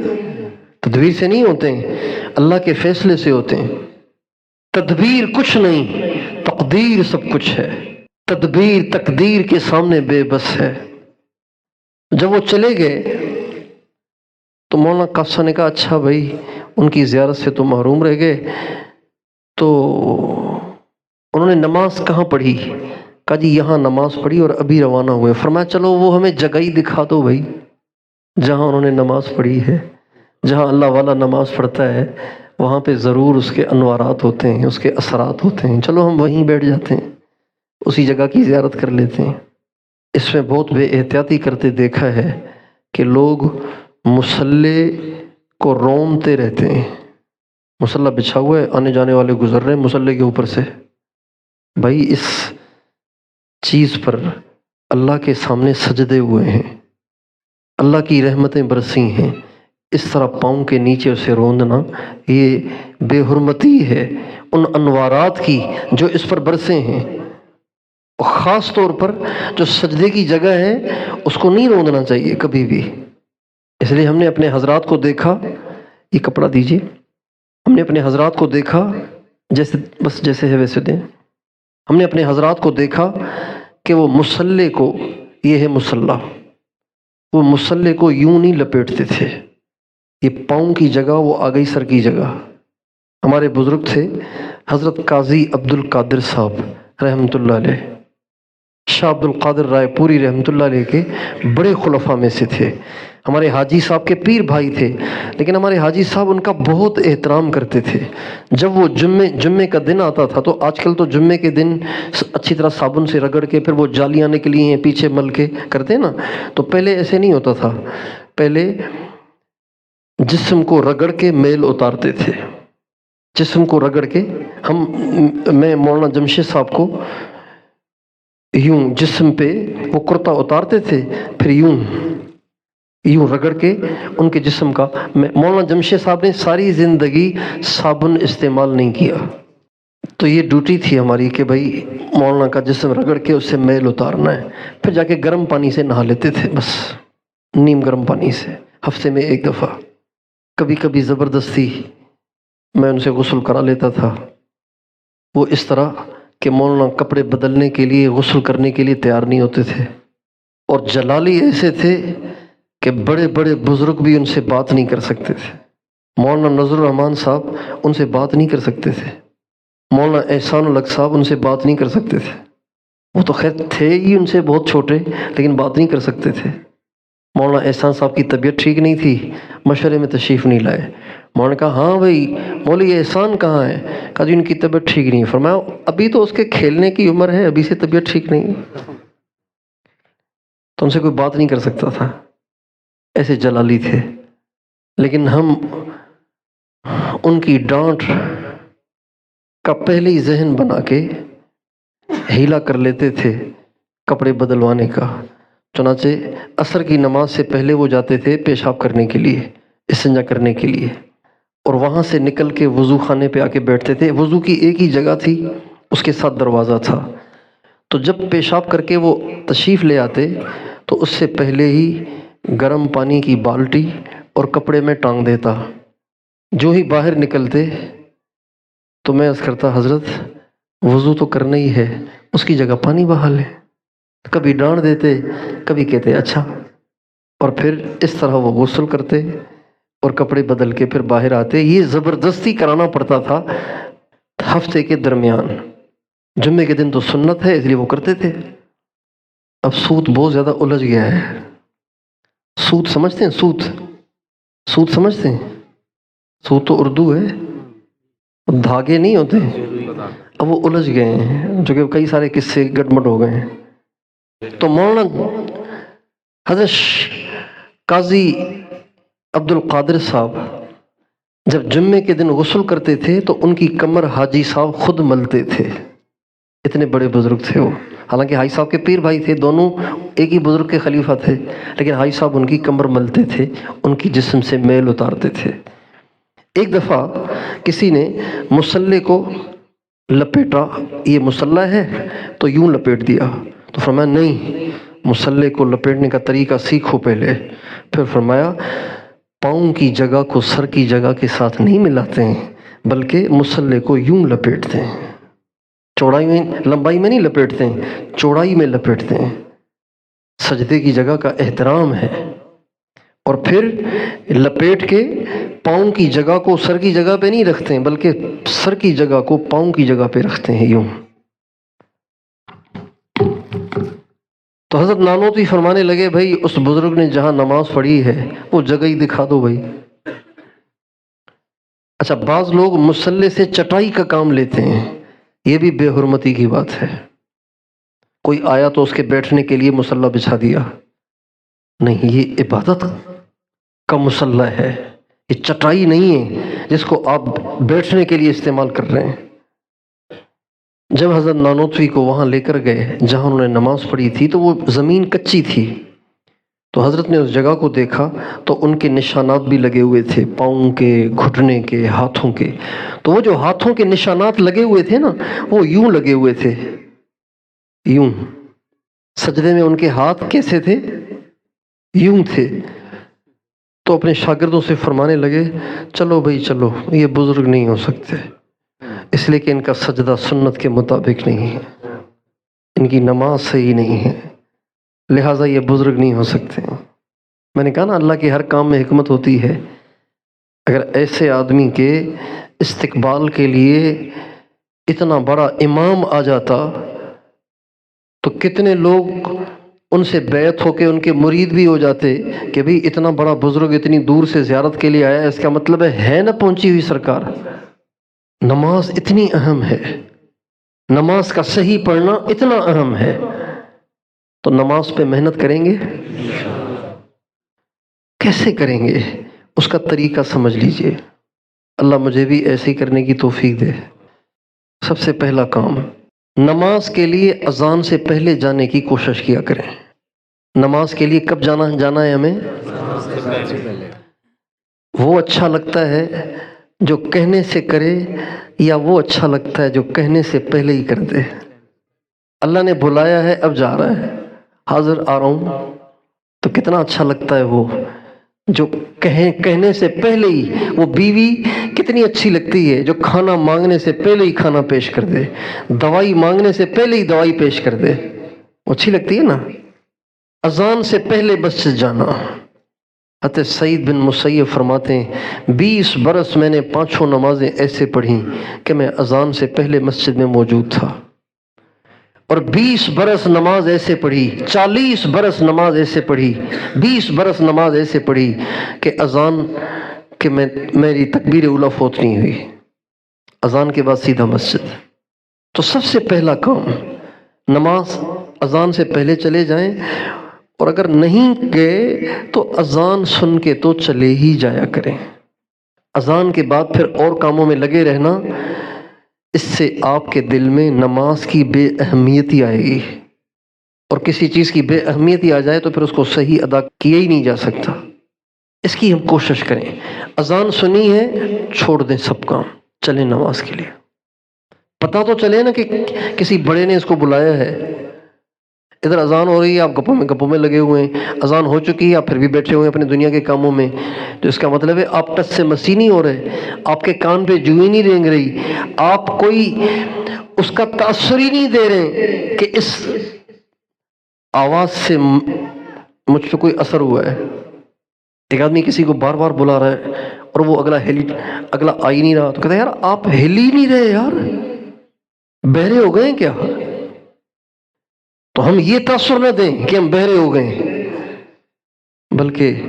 تدبیر سے نہیں ہوتے ہیں، اللہ کے فیصلے سے ہوتے ہیں. تدبیر کچھ نہیں، تقدیر سب کچھ ہے. تدبیر تقدیر کے سامنے بے بس ہے. جب وہ چلے گئے تو مولانا قاسم نے کہا اچھا بھائی ان کی زیارت سے تو محروم رہ گئے، تو انہوں نے نماز کہاں پڑھی؟ کہا جی یہاں نماز پڑھی اور ابھی روانہ ہوئے. فرمایا چلو وہ ہمیں جگہ ہی دکھا دو بھائی جہاں انہوں نے نماز پڑھی ہے. جہاں اللہ والا نماز پڑھتا ہے وہاں پہ ضرور اس کے انوارات ہوتے ہیں، اس کے اثرات ہوتے ہیں. چلو ہم وہیں بیٹھ جاتے ہیں، اسی جگہ کی زیارت کر لیتے ہیں. اس میں بہت بے احتیاطی کرتے دیکھا ہے کہ لوگ مصلی کو رومتے رہتے ہیں. مصلی بچھا ہوا ہے، آنے جانے والے گزر رہے ہیں مصلی کے اوپر سے. بھائی اس چیز پر اللہ کے سامنے سجدے ہوئے ہیں، اللہ کی رحمتیں برسی ہیں. اس طرح پاؤں کے نیچے اسے روندنا یہ بے حرمتی ہے ان انوارات کی جو اس پر برسے ہیں. خاص طور پر جو سجدے کی جگہ ہے اس کو نہیں روندنا چاہیے کبھی بھی. اس لیے ہم نے اپنے حضرات کو دیکھا، یہ کپڑا دیجیے، ہم نے اپنے حضرات کو دیکھا جیسے ہے ویسے دیں. ہم نے اپنے حضرات کو دیکھا کہ وہ مصلی کو، یہ ہے مصلی، وہ مصلی کو یوں نہیں لپیٹتے تھے، یہ پاؤں کی جگہ وہ آگئی سر کی جگہ. ہمارے بزرگ تھے حضرت قاضی عبد القادر صاحب رحمۃ اللہ علیہ، شاہ عبد القادر رائے پوری رحمۃ اللہ علیہ کے بڑے خلفاء میں سے تھے، ہمارے حاجی صاحب کے پیر بھائی تھے، لیکن ہمارے حاجی صاحب ان کا بہت احترام کرتے تھے۔ جب وہ جمعے کا دن آتا تھا تو آج کل تو جمعے کے دن اچھی طرح صابن سے رگڑ کے پھر وہ جالیاں نکلی ہیں پیچھے مل کے کرتے ہیں نا، تو پہلے ایسے نہیں ہوتا تھا، پہلے جسم کو رگڑ کے میل اتارتے تھے، جسم کو رگڑ کے میں مولانا جمشید صاحب کو یوں جسم پہ وہ کرتا اتارتے تھے، پھر یوں رگڑ کے ان کے جسم کا، مولانا جمشید صاحب نے ساری زندگی صابن استعمال نہیں کیا، تو یہ ڈیوٹی تھی ہماری کہ بھائی مولانا کا جسم رگڑ کے اس سے میل اتارنا ہے، پھر جا کے گرم پانی سے نہا لیتے تھے، بس نیم گرم پانی سے ہفتے میں ایک دفعہ، کبھی کبھی زبردستی میں ان سے غسل کرا لیتا تھا، وہ اس طرح کہ مولانا کپڑے بدلنے کے لیے غسل کرنے کے لیے تیار نہیں ہوتے تھے، اور جلالی ایسے تھے کہ بڑے بڑے بزرگ بھی ان سے بات نہیں کر سکتے تھے۔ مولانا نذر الرحمان صاحب ان سے بات نہیں کر سکتے تھے، مولانا احسان الحق صاحب ان سے بات نہیں کر سکتے تھے، وہ تو خیر تھے ہی ان سے بہت چھوٹے لیکن بات نہیں کر سکتے تھے۔ مولانا احسان صاحب کی طبیعت ٹھیک نہیں تھی، مشورے میں تشریف نہیں لائے، مولانا نے کہا ہاں بھائی مولوی احسان کہاں ہے؟ کہا جی ان کی طبیعت ٹھیک نہیں ہے۔ فرمایا ابھی تو اس کے کھیلنے کی عمر ہے، ابھی سے طبیعت ٹھیک نہیں ہے، تو ان سے کوئی بات نہیں کر سکتا تھا، ایسے جلالی تھے۔ لیکن ہم ان کی ڈانٹ کا پہلے ہی ذہن بنا کے ہیلا کر لیتے تھے کپڑے بدلوانے کا، چنانچہ عصر کی نماز سے پہلے وہ جاتے تھے پیشاب کرنے کے لیے، استنجا کرنے کے لیے، اور وہاں سے نکل کے وضو خانے پہ آ کے بیٹھتے تھے۔ وضو کی ایک ہی جگہ تھی، اس کے ساتھ دروازہ تھا، تو جب پیشاب کر کے وہ تشریف لے آتے تو اس سے پہلے ہی گرم پانی کی بالٹی اور کپڑے میں ٹانگ دیتا۔ جو ہی باہر نکلتے تو میں عرض کرتا حضرت وضو تو کرنا ہی ہے، اس کی جگہ پانی بہا لیں۔ کبھی ڈانٹ دیتے، کبھی کہتے اچھا، اور پھر اس طرح وہ غسل کرتے اور کپڑے بدل کے پھر باہر آتے۔ یہ زبردستی کرانا پڑتا تھا ہفتے کے درمیان، جمعے کے دن تو سنت ہے اس لیے وہ کرتے تھے۔ اب سوت بہت زیادہ الجھ گیا ہے، سوت سمجھتے ہیں؟ سوت سمجھتے ہیں؟ سوت تو اردو ہے، دھاگے نہیں ہوتے، اب وہ الجھ گئے ہیں، جو کہ کئی سارے قصے گڑمٹ ہو گئے ہیں۔ تو مولانا حضرت قاضی عبد القادر صاحب جب جمعے کے دن غسل کرتے تھے تو ان کی کمر حاجی صاحب خود ملتے تھے، اتنے بڑے بزرگ تھے وہ، حالانکہ حاجی صاحب کے پیر بھائی تھے، دونوں ایک ہی بزرگ کے خلیفہ تھے، لیکن حاجی صاحب ان کی کمر ملتے تھے، ان کی جسم سے میل اتارتے تھے۔ ایک دفعہ کسی نے مصلے کو لپیٹا، یہ مصلہ ہے تو یوں لپیٹ دیا، تو فرمایا نہیں، مصلے کو لپیٹنے کا طریقہ سیکھو پہلے۔ پھر فرمایا پاؤں کی جگہ کو سر کی جگہ کے ساتھ نہیں ملاتے ہیں، بلکہ مصلے کو یوں لپیٹتے ہیں، چوڑائی میں لمبائی میں نہیں لپیٹتے ہیں، چوڑائی میں لپیٹتے ہیں، سجدے کی جگہ کا احترام ہے، اور پھر لپیٹ کے پاؤں کی جگہ کو سر کی جگہ پہ نہیں رکھتے ہیں بلکہ سر کی جگہ کو پاؤں کی جگہ پہ رکھتے ہیں یوں۔ تو حضرت نانوتوی فرمانے لگے بھائی اس بزرگ نے جہاں نماز پڑھی ہے وہ جگہ ہی دکھا دو بھائی۔ اچھا بعض لوگ مصلے سے چٹائی کا کام لیتے ہیں، یہ بھی بے حرمتی کی بات ہے، کوئی آیا تو اس کے بیٹھنے کے لیے مصلی بچھا دیا، نہیں، یہ عبادت کا مصلی ہے، یہ چٹائی نہیں ہے جس کو آپ بیٹھنے کے لیے استعمال کر رہے ہیں۔ جب حضرت نانوتوی کو وہاں لے کر گئے جہاں انہوں نے نماز پڑھی تھی تو وہ زمین کچی تھی، تو حضرت نے اس جگہ کو دیکھا تو ان کے نشانات بھی لگے ہوئے تھے، پاؤں کے، گھٹنے کے، ہاتھوں کے، تو وہ جو ہاتھوں کے نشانات لگے ہوئے تھے نا وہ یوں لگے ہوئے تھے، یوں، سجدے میں ان کے ہاتھ کیسے تھے؟ یوں تھے۔ تو اپنے شاگردوں سے فرمانے لگے چلو بھائی چلو، یہ بزرگ نہیں ہو سکتے، اس لیے کہ ان کا سجدہ سنت کے مطابق نہیں ہے، ان کی نماز صحیح نہیں ہے، لہٰذا یہ بزرگ نہیں ہو سکتے۔ میں نے کہا نا اللہ کے ہر کام میں حکمت ہوتی ہے، اگر ایسے آدمی کے استقبال کے لیے اتنا بڑا امام آ جاتا تو کتنے لوگ ان سے بیعت ہو کے ان کے مرید بھی ہو جاتے کہ بھئی اتنا بڑا بزرگ اتنی دور سے زیارت کے لیے آیا ہے، اس کا مطلب ہے نہ پہنچی ہوئی سرکار۔ نماز اتنی اہم ہے، نماز کا صحیح پڑھنا اتنا اہم ہے، تو نماز پہ محنت کریں گے؟ کیسے کریں گے؟ اس کا طریقہ سمجھ لیجئے۔ اللہ مجھے بھی ایسے ہی کرنے کی توفیق دے۔ سب سے پہلا کام، نماز کے لیے اذان سے پہلے جانے کی کوشش کیا کریں۔ نماز کے لیے کب جانا ہے ہمیں؟ وہ اچھا لگتا ہے جو کہنے سے کرے، یا وہ اچھا لگتا ہے جو کہنے سے پہلے ہی کر دے؟ اللہ نے بلایا ہے، اب جا رہا ہے، حاضر آ رہا ہوں، تو کتنا اچھا لگتا ہے وہ جو کہنے سے پہلے ہی۔ وہ بیوی کتنی اچھی لگتی ہے جو کھانا مانگنے سے پہلے ہی کھانا پیش کر دے، دوائی مانگنے سے پہلے ہی دوائی پیش کر دے، وہ اچھی لگتی ہے نا۔ اذان سے پہلے مسجد جانا۔ حضرت سعید بن مسیب فرماتے ہیں 20 برس میں نے 5 نمازیں ایسے پڑھیں کہ میں اذان سے پہلے مسجد میں موجود تھا، اور 20 برس نماز ایسے پڑھی، 40 برس نماز ایسے پڑھی، 20 برس نماز ایسے پڑھی کہ اذان کہ میری تکبیر اولیٰ فوت نہیں ہوئی، اذان کے بعد سیدھا مسجد۔ تو سب سے پہلا کام، نماز اذان سے پہلے چلے جائیں، اور اگر نہیں گئے تو اذان سن کے تو چلے ہی جایا کریں۔ اذان کے بعد پھر اور کاموں میں لگے رہنا، اس سے آپ کے دل میں نماز کی بے اہمیتی آئے گی، اور کسی چیز کی بے اہمیتی آ جائے تو پھر اس کو صحیح ادا کیا ہی نہیں جا سکتا۔ اس کی ہم کوشش کریں، اذان سنی ہے چھوڑ دیں سب کام، چلیں نماز کے لیے۔ پتہ تو چلے نا کہ کسی بڑے نے اس کو بلایا ہے۔ ادھر اذان ہو رہی ہے، آپ گپوں میں لگے ہوئے ہیں، اذان ہو چکی ہے، آپ پھر بھی بیٹھے ہوئے ہیں اپنے دنیا کے کاموں میں، تو اس کا مطلب ہے آپ ٹچ سے مسی نہیں ہو رہے، آپ کے کان پہ جوئی نہیں رینگ رہی، آپ کوئی اس کا تاثر ہی نہیں دے رہے کہ اس آواز سے مجھ پہ کوئی اثر ہوا ہے۔ ایک آدمی کسی کو بار بار بلا رہا ہے اور وہ اگلا آ ہی نہیں رہا، تو کہتا ہے یار آپ ہل ہی نہیں رہے، یار بہرے ہو گئے کیا؟ تو ہم یہ تاثر نہ دیں کہ ہم بہرے ہو گئے، بلکہ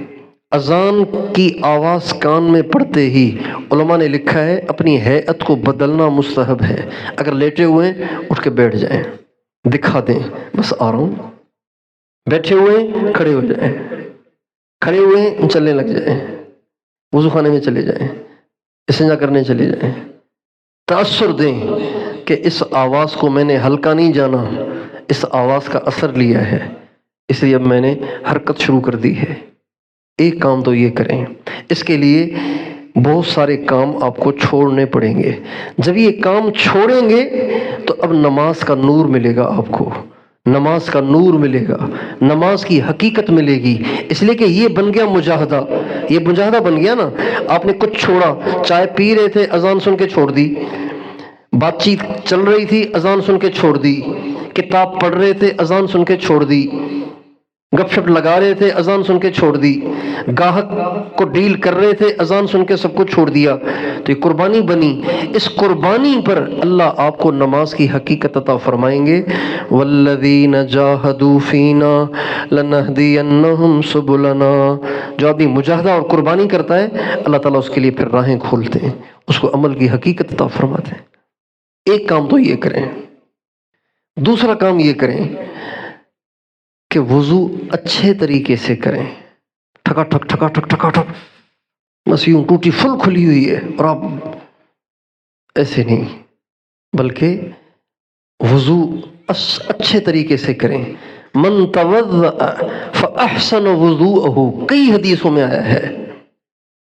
اذان کی آواز کان میں پڑتے ہی علماء نے لکھا ہے اپنی ہیئت کو بدلنا مستحب ہے۔ اگر لیٹے ہوئے ہیں اٹھ کے بیٹھ جائیں، دکھا دیں بس آ رہا ہوں، بیٹھے ہوئے ہیں کھڑے ہو جائیں، کھڑے ہوئے ہیں چلنے لگ جائیں، وضو خانے میں چلے جائیں، استنجا کرنے چلے جائیں۔ تاثر دیں کہ اس آواز کو میں نے ہلکا نہیں جانا، اس آواز کا اثر لیا ہے، اس لیے اب میں نے حرکت شروع کر دی ہے۔ ایک کام تو یہ کریں، اس کے لیے بہت سارے کام آپ کو چھوڑنے پڑیں گے۔ جب یہ کام چھوڑیں گے تو اب نماز کا نور ملے گا، آپ کو نماز کا نور ملے گا، نماز کی حقیقت ملے گی، اس لیے کہ یہ بن گیا مجاہدہ، یہ مجاہدہ بن گیا نا۔ آپ نے کچھ چھوڑا، چائے پی رہے تھے اذان سن کے چھوڑ دی، بات چیت چل رہی تھی اذان سن کے چھوڑ دی، کتاب پڑھ رہے تھے اذان سن کے چھوڑ دی، گپ شپ لگا رہے تھے اذان سن کے چھوڑ دی، گاہک کو ڈیل کر رہے تھے اذان سن کے سب کو چھوڑ دیا، تو یہ قربانی بنی۔ اس قربانی پر اللہ آپ کو نماز کی حقیقت عطا فرمائیں گے۔ والذین جاہدوا فینا لنہدینہم سبلنا۔ جو آدمی مجاہدہ اور قربانی کرتا ہے اللہ تعالیٰ اس کے لیے پھر راہیں کھولتے ہیں، اس کو عمل کی حقیقت عطا فرماتے ہیں۔ ایک کام تو یہ کریں۔ دوسرا کام یہ کریں کہ وضو اچھے طریقے سے کریں، ٹھکا ٹھک ٹھکا ٹھک ٹھکا ٹھک، بس یوں ٹوٹی فل کھلی ہوئی ہے اور آپ ایسے نہیں، بلکہ وضو اچھے طریقے سے کریں۔ من توضأ فأحسن وضوءہ، کئی حدیثوں میں آیا ہے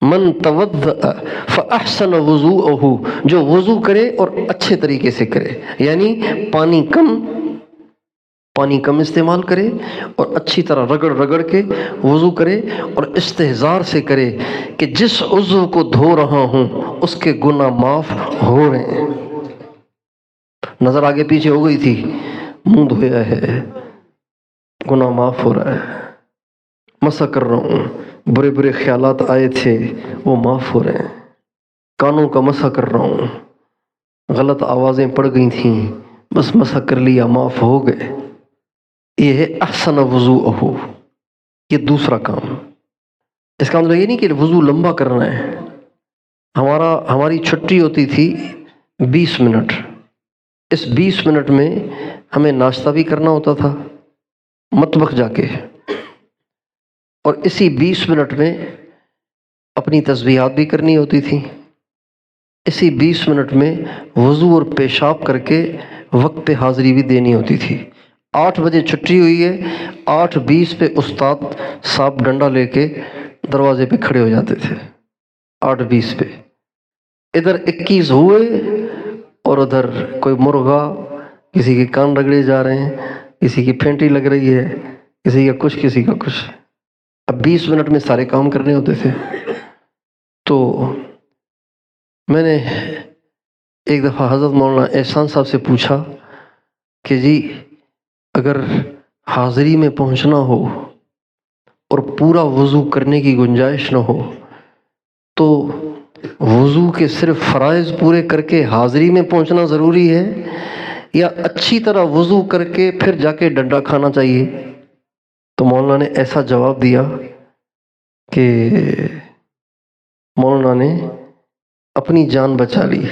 من توضأ فأحسن وضوءہ، جو وضو کرے اور اچھے طریقے سے کرے، یعنی پانی کم استعمال کرے اور اچھی طرح رگڑ رگڑ کے وضو کرے، اور استحضار سے کرے کہ جس عضو کو دھو رہا ہوں اس کے گناہ معاف ہو رہے ہیں۔ نظر آگے پیچھے ہو گئی تھی، منہ دھویا ہے، گناہ معاف ہو رہا ہے، مسح کر رہا ہوں، برے برے خیالات آئے تھے وہ معاف ہو رہے ہیں، کانوں کا مسح کر رہا ہوں، غلط آوازیں پڑ گئی تھیں بس مسح کر لیا، معاف ہو گئے۔ یہ ہے احسن وضوءہ، یہ دوسرا کام۔ اس کا مطلب یہ نہیں کہ وضو لمبا کرنا ہے۔ ہماری چھٹی ہوتی تھی 20 منٹ، اس 20 منٹ میں ہمیں ناشتہ بھی کرنا ہوتا تھا مطبخ جا کے، اور اسی 20 منٹ میں اپنی تسبیحات بھی کرنی ہوتی تھی، اسی 20 منٹ میں وضو اور پیشاب کر کے وقت پہ حاضری بھی دینی ہوتی تھی۔ 8 بجے چھٹی ہوئی ہے، 8:20 پہ استاد صاحب ڈنڈا لے کے دروازے پہ کھڑے ہو جاتے تھے، 8:20 پہ۔ ادھر 21 ہوئے اور ادھر کوئی مرغا، کسی کے کان رگڑے جا رہے ہیں، کسی کی پھینٹی لگ رہی ہے، کسی کا کچھ کسی کا کچھ۔ اب 20 منٹ میں سارے کام کرنے ہوتے تھے۔ تو میں نے ایک دفعہ حضرت مولانا احسان صاحب سے پوچھا کہ جی اگر حاضری میں پہنچنا ہو اور پورا وضو کرنے کی گنجائش نہ ہو تو وضو کے صرف فرائض پورے کر کے حاضری میں پہنچنا ضروری ہے، یا اچھی طرح وضو کر کے پھر جا کے ڈنڈا کھانا چاہیے؟ تو مولانا نے ایسا جواب دیا کہ مولانا نے اپنی جان بچا لی۔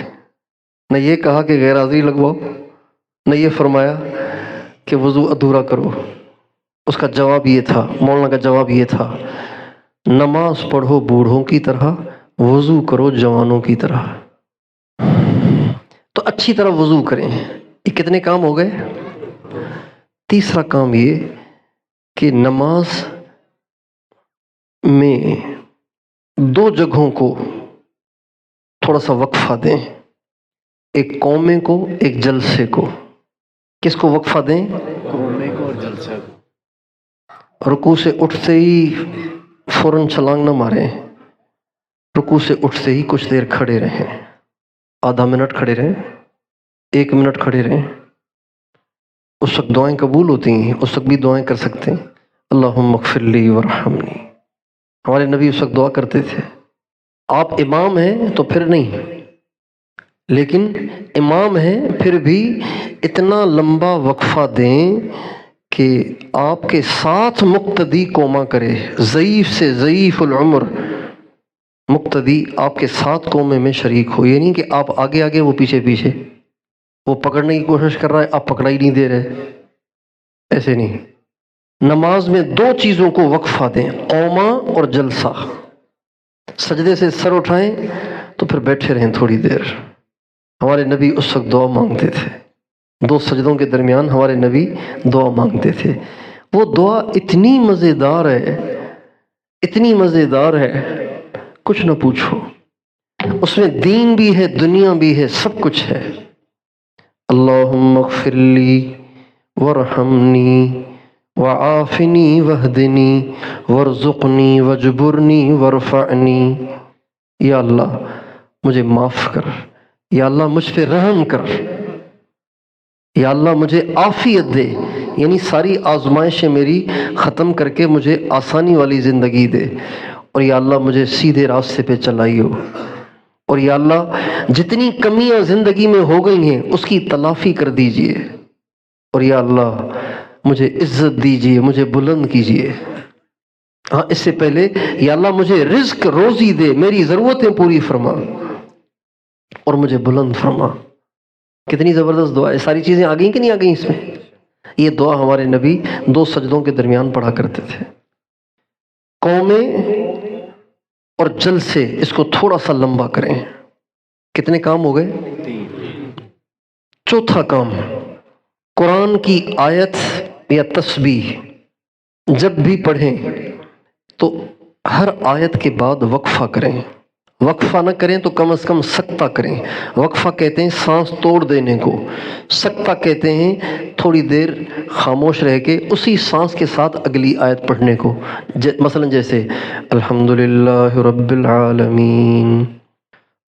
نہ یہ کہا کہ غیر حاضری لگواؤ، نہ یہ فرمایا کہ وضو ادھورا کرو۔ اس کا جواب یہ تھا، مولانا کا جواب یہ تھا، نماز پڑھو بوڑھوں کی طرح، وضو کرو جوانوں کی طرح۔ تو اچھی طرح وضو کریں۔ یہ کتنے کام ہو گئے؟ تیسرا کام یہ کہ نماز میں 2 جگہوں کو تھوڑا سا وقفہ دیں، ایک قومے کو، ایک جلسے کو۔ کس کو وقفہ دیں؟ قومے کو اور جلسے کو۔ رکوع سے اٹھتے ہی فوراً چھلانگ نہ ماریں، رکوع سے اٹھتے ہی کچھ دیر کھڑے رہیں، آدھا منٹ کھڑے رہیں، 1 منٹ کھڑے رہیں۔ اس وقت دعائیں قبول ہوتی ہیں، اس وقت بھی دعائیں کر سکتے ہیں، اللہم اغفر لی ورحمنی۔ ہمارے نبی اس وقت دعا کرتے تھے۔ آپ امام ہیں تو پھر نہیں، لیکن امام ہیں پھر بھی اتنا لمبا وقفہ دیں کہ آپ کے ساتھ مقتدی قوما کرے، ضعیف سے ضعیف العمر مقتدی آپ کے ساتھ قومے میں شریک ہو۔ یہ نہیں کہ آپ آگے آگے وہ پیچھے پیچھے، وہ پکڑنے کی کوشش کر رہا ہے آپ پکڑا ہی نہیں دے رہے، ایسے نہیں۔ نماز میں 2 چیزوں کو وقفہ دیں، قوما اور جلسہ۔ سجدے سے سر اٹھائیں تو پھر بیٹھے رہیں تھوڑی دیر۔ ہمارے نبی اس وقت دعا مانگتے تھے، 2 سجدوں کے درمیان ہمارے نبی دعا مانگتے تھے۔ وہ دعا اتنی مزیدار ہے، اتنی مزیدار ہے، کچھ نہ پوچھو۔ اس میں دین بھی ہے، دنیا بھی ہے، سب کچھ ہے۔ اللہم اغفر لی ورحمنی وعافنی واہدنی وارزقنی واجبرنی وارفعنی۔ یا اللہ مجھے معاف کر، یا اللہ مجھ پہ رحم کر، یا اللہ مجھے عافیت دے، یعنی ساری آزمائشیں میری ختم کر کے مجھے آسانی والی زندگی دے، اور یا اللہ مجھے سیدھے راستے پہ چلائیو، اور یا اللہ جتنی کمیاں زندگی میں ہو گئی ہیں اس کی تلافی کر دیجئے، اور یا اللہ مجھے عزت دیجئے، مجھے بلند کیجئے۔ ہاں اس سے پہلے یا اللہ مجھے رزق روزی دے، میری ضرورتیں پوری فرما اور مجھے بلند فرما۔ کتنی زبردست دعا ہے، ساری چیزیں آ گئیں کہ نہیں آ گئیں اس میں؟ یہ دعا ہمارے نبی 2 سجدوں کے درمیان پڑھا کرتے تھے۔ قومیں اور جلسے اس کو تھوڑا سا لمبا کریں۔ کتنے کام ہو گئے؟ چوتھا کام، قرآن کی آیت یا تسبیح جب بھی پڑھیں تو ہر آیت کے بعد وقفہ کریں۔ وقفہ نہ کریں تو کم از کم سکتہ کریں۔ وقفہ کہتے ہیں سانس توڑ دینے کو، سکتہ کہتے ہیں تھوڑی دیر خاموش رہ کے اسی سانس کے ساتھ اگلی آیت پڑھنے کو۔ مثلا جیسے الحمدللہ رب العالمین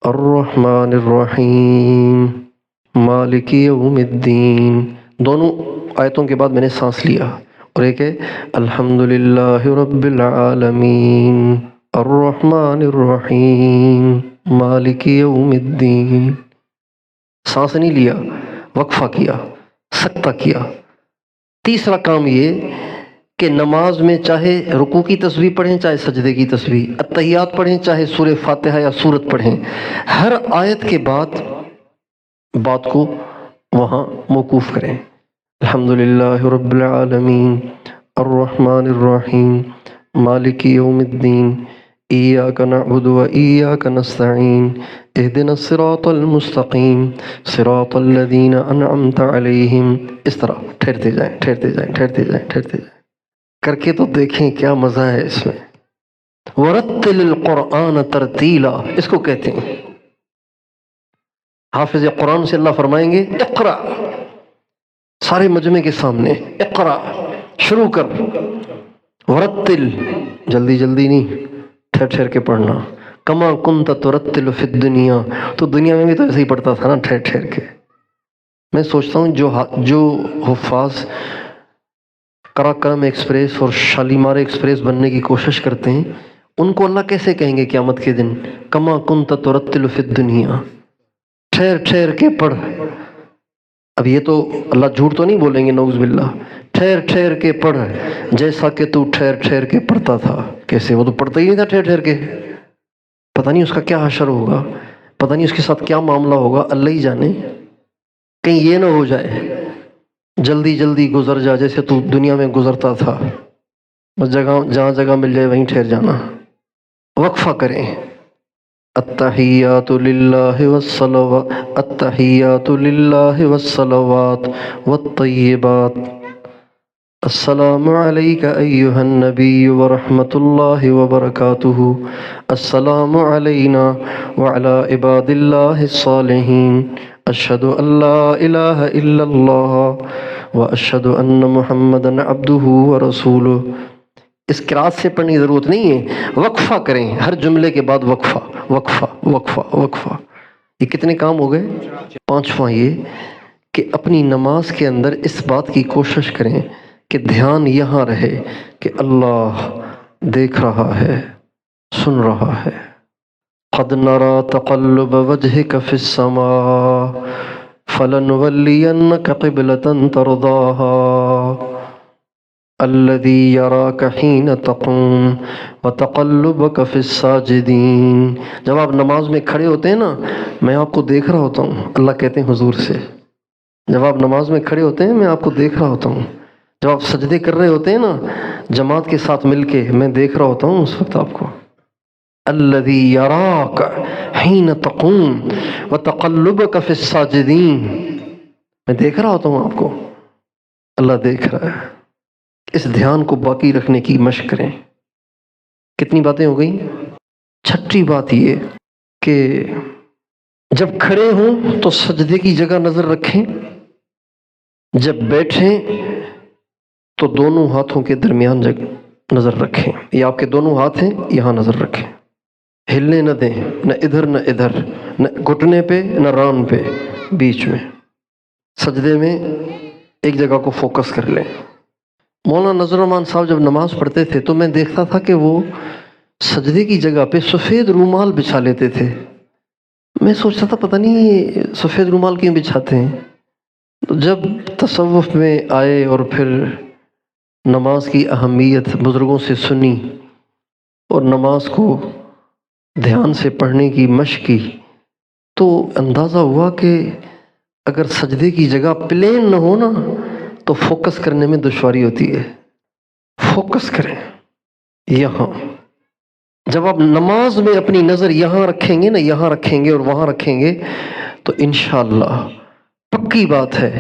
الرحمن الرحیم مالک یوم الدین، دونوں آیتوں کے بعد میں نے سانس لیا، اور ایک ہے الحمدللہ رب العالمین الرحمن الرحیم مالک یوم الدین۔ سانس نہیں لیا، وقفہ کیا، سکتہ کیا، تیسرا کام یہ کہ نماز میں چاہے رکوع کی تسبیح پڑھیں چاہے سجدے کی تسبیح، اتحیات پڑھیں چاہے سورہ فاتحہ یا سورت پڑھیں، ہر آیت کے بعد بات کو وہاں موقوف کریں۔ الحمدللہ رب العالمین الرحمن الرحیم مالک یوم الدین ایاک نعبد و ایاک نستعین اہدنا الصراط المستقیم صراط الذین انعمت علیہم۔ اس طرح ٹھہرتے جائیں ٹھہرتے جائیں ٹھہرتے جائیں ٹھہرتے جائیں، کر کے تو دیکھیں کیا مزہ ہے اس میں۔ ورتل القرآن ترتیلا، اس کو کہتے ہیں حافظ قرآن سے اللہ فرمائیں گے اقرا، سارے مجمع کے سامنے اقرا، شروع کر، ورتل، جلدی جلدی نہیں، ٹھہر ٹھہر کے پڑھنا، کما کنت ترتل فی الدنیا، تو دنیا میں بھی تو ایسے ہی پڑھتا تھا نا، ٹھہر ٹھہر کے۔ میں سوچتا ہوں جو حفاظ قراقرم ایکسپریس اور شالیمار ایکسپریس بننے کی کوشش کرتے ہیں، ان کو اللہ کیسے کہیں گے قیامت کے دن کما کنت ترتل فی الدنیا، ٹھہر ٹھہر کے پڑھ۔ اب یہ تو اللہ جھوٹ تو نہیں بولیں گے نعوذ باللہ، ٹھہر ٹھہر کے پڑھ جیسا کہ تو ٹھہر ٹھہر کے پڑھتا تھا۔ کیسے؟ وہ تو پڑھتا ہی نہیں تھا ٹھہر ٹھہر کے، پتہ نہیں اس کا کیا حشر ہوگا، پتہ نہیں اس کے ساتھ کیا معاملہ ہوگا، اللہ ہی جانے۔ کہیں یہ نہ ہو جائے جلدی جلدی گزر جا جیسے تو دنیا میں گزرتا تھا، بس جہاں جگہ مل جائے وہیں ٹھہر جانا۔ وقفہ کریں۔ التحیات للہ والصلوات، التحیات للہ والصلوات والطیبات، السلام علیک ایہا النبی ورحمۃ اللہ وبرکاتہ، السلام علینا وعلی عباد اللہ الصالحین، اشہد ان لا الہ الا اللہ واشہد ان محمدا عبدہ ورسولہ۔ اس قرأت سے پڑھنے کی ضرورت نہیں ہے، وقفہ کریں، ہر جملے کے بعد وقفہ وقفہ وقفہ وقفہ۔ یہ کتنے کام ہو گئے؟ پانچواں یہ کہ اپنی نماز کے اندر اس بات کی کوشش کریں کہ دھیان یہاں رہے کہ اللہ دیکھ رہا ہے، سن رہا ہے۔ قد نرى تقلب وجهك في السماء فلنولينك قبلة ترضاها الذي يراك حين تقوم وتقلبك في الساجدين۔ جب آپ نماز میں کھڑے ہوتے ہیں نا، میں آپ کو دیکھ رہا ہوتا ہوں، اللہ کہتے ہیں حضور سے، جب آپ نماز میں کھڑے ہوتے ہیں میں آپ کو دیکھ رہا ہوتا ہوں، جب آپ سجدے کر رہے ہوتے ہیں نا جماعت کے ساتھ مل کے، میں دیکھ رہا ہوتا ہوں اس وقت آپ کو۔ الذی یراک حین تقوم وتقلبک فی الساجدین، میں دیکھ رہا ہوتا ہوں آپ کو، اللہ دیکھ رہا ہے۔ اس دھیان کو باقی رکھنے کی مشق کریں۔ کتنی باتیں ہو گئیں؟ چھٹی بات یہ کہ جب کھڑے ہوں تو سجدے کی جگہ نظر رکھیں، جب بیٹھیں تو دونوں ہاتھوں کے درمیان نظر رکھیں، یہ آپ کے دونوں ہاتھ ہیں، یہاں نظر رکھیں، ہلنے نہ دیں، نہ ادھر نہ ادھر، نہ گھٹنے پہ نہ ران پہ، بیچ میں۔ سجدے میں ایک جگہ کو فوکس کر لیں۔ مولانا نذر الرحمان صاحب جب نماز پڑھتے تھے تو میں دیکھتا تھا کہ وہ سجدے کی جگہ پہ سفید رومال بچھا لیتے تھے۔ میں سوچتا تھا پتہ نہیں یہ سفید رومال کیوں بچھاتے ہیں۔ تو جب تصوف میں آئے اور پھر نماز کی اہمیت بزرگوں سے سنی اور نماز کو دھیان سے پڑھنے کی مشق کی، تو اندازہ ہوا کہ اگر سجدے کی جگہ پلین نہ ہو نا تو فوکس کرنے میں دشواری ہوتی ہے۔ فوکس کریں یہاں۔ جب آپ نماز میں اپنی نظر یہاں رکھیں گے نا، یہاں رکھیں گے اور وہاں رکھیں گے تو انشاءاللہ پکی بات ہے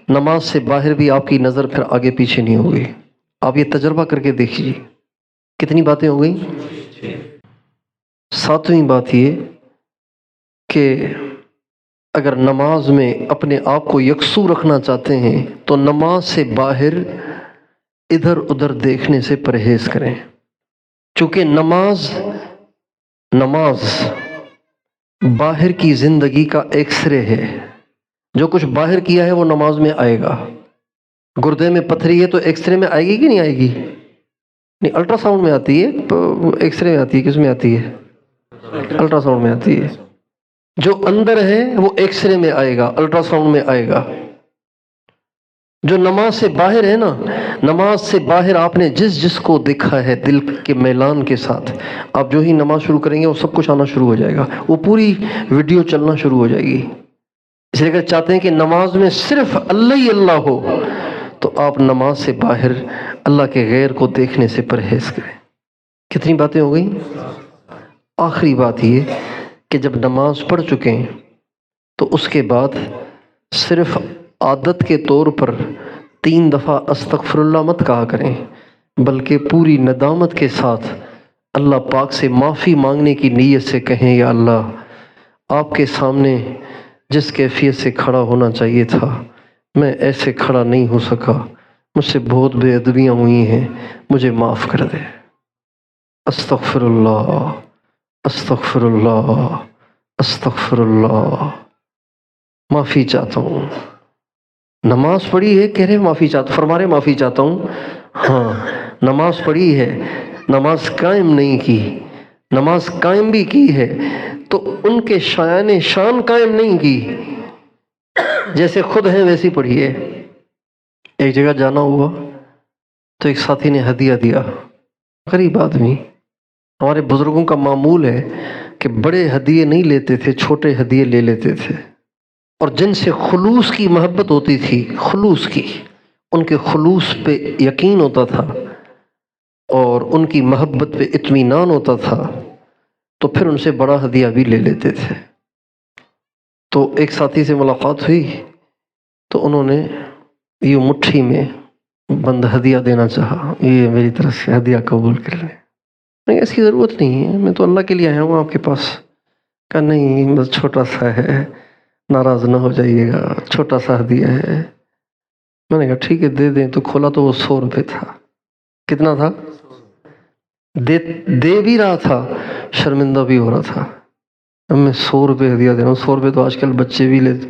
نماز سے باہر بھی آپ کی نظر پھر آگے پیچھے نہیں ہوگی۔ آپ یہ تجربہ کر کے دیکھیے۔ کتنی باتیں ہو گئیں؟ ساتویں بات یہ کہ اگر نماز میں اپنے آپ کو یکسو رکھنا چاہتے ہیں تو نماز سے باہر ادھر ادھر دیکھنے سے پرہیز کریں، چونکہ نماز باہر کی زندگی کا ایکس رے ہے۔ جو کچھ باہر کیا ہے وہ نماز میں آئے گا۔ گردے میں پتھری ہے تو ایکس رے میں آئے گی کہ نہیں آئے گی؟ نہیں، الٹرا ساؤنڈ میں آتی ہے، ایکس رے میں آتی ہے، کس میں آتی ہے؟ الٹرا ساؤنڈ میں آتی ہے۔ جو اندر ہے وہ ایکس رے میں آئے گا، الٹرا ساؤنڈ میں آئے گا۔ جو نماز سے باہر ہے نا، نماز سے باہر آپ نے جس کو دیکھا ہے دل کے میلان کے ساتھ، آپ جو ہی نماز شروع کریں گے وہ سب کچھ آنا شروع ہو جائے گا، وہ پوری ویڈیو چلنا شروع ہو جائے گی۔ اس لیے اگر چاہتے ہیں کہ نماز میں صرف اللہ ہی اللہ ہو تو آپ نماز سے باہر اللہ کے غیر کو دیکھنے سے پرہیز کریں۔ کتنی باتیں ہو گئیں؟ آخری بات یہ کہ جب نماز پڑھ چکے ہیں تو اس کے بعد صرف عادت کے طور پر 3 دفعہ استغفر اللہ مت کہا کریں، بلکہ پوری ندامت کے ساتھ اللہ پاک سے معافی مانگنے کی نیت سے کہیں، یا اللہ آپ کے سامنے جس کیفیت سے کھڑا ہونا چاہیے تھا میں ایسے کھڑا نہیں ہو سکا، مجھ سے بہت بے ادبیاں ہوئی ہیں، مجھے معاف کر دے۔ استغفر اللہ، استغفر اللہ، استغفر اللہ، معافی چاہتا ہوں۔ نماز پڑھی ہے، کہہ رہے معافی چاہتا، فرما رہے معافی چاہتا ہوں، ہاں نماز پڑھی ہے، نماز قائم نہیں کی، نماز قائم بھی کی ہے تو ان کے شان قائم نہیں کی، جیسے خود ہیں ویسی پڑھی ہے۔ ایک جگہ جانا ہوا تو ایک ساتھی نے ہدیہ دیا، غریب آدمی، ہمارے بزرگوں کا معمول ہے کہ بڑے ہدیے نہیں لیتے تھے، چھوٹے ہدیے لے لیتے تھے، اور جن سے خلوص کی محبت ہوتی تھی، خلوص کی، ان کے خلوص پہ یقین ہوتا تھا اور ان کی محبت پہ اطمینان ہوتا تھا تو پھر ان سے بڑا ہدیہ بھی لے لیتے تھے۔ تو ایک ساتھی سے ملاقات ہوئی تو انہوں نے یہ مٹھی میں بند ہدیہ دینا چاہا، یہ میری طرف سے ہدیہ قبول کر لیں۔ نہیں اس کی ضرورت نہیں ہے، میں تو اللہ کے لیے آیا ہوں آپ کے پاس۔ کہا نہیں بس چھوٹا سا ہے، ناراض نہ ہو جائیے گا، چھوٹا سا ہدیہ ہے۔ میں نے کہا ٹھیک ہے دے دیں، تو کھولا تو وہ 100 روپے تھا۔ کتنا تھا؟ دے بھی رہا تھا، شرمندہ بھی ہو رہا تھا۔ اب میں 100 روپے ہدیہ دے رہا ہوں، 100 روپے تو آج کل بچے بھی لیتے،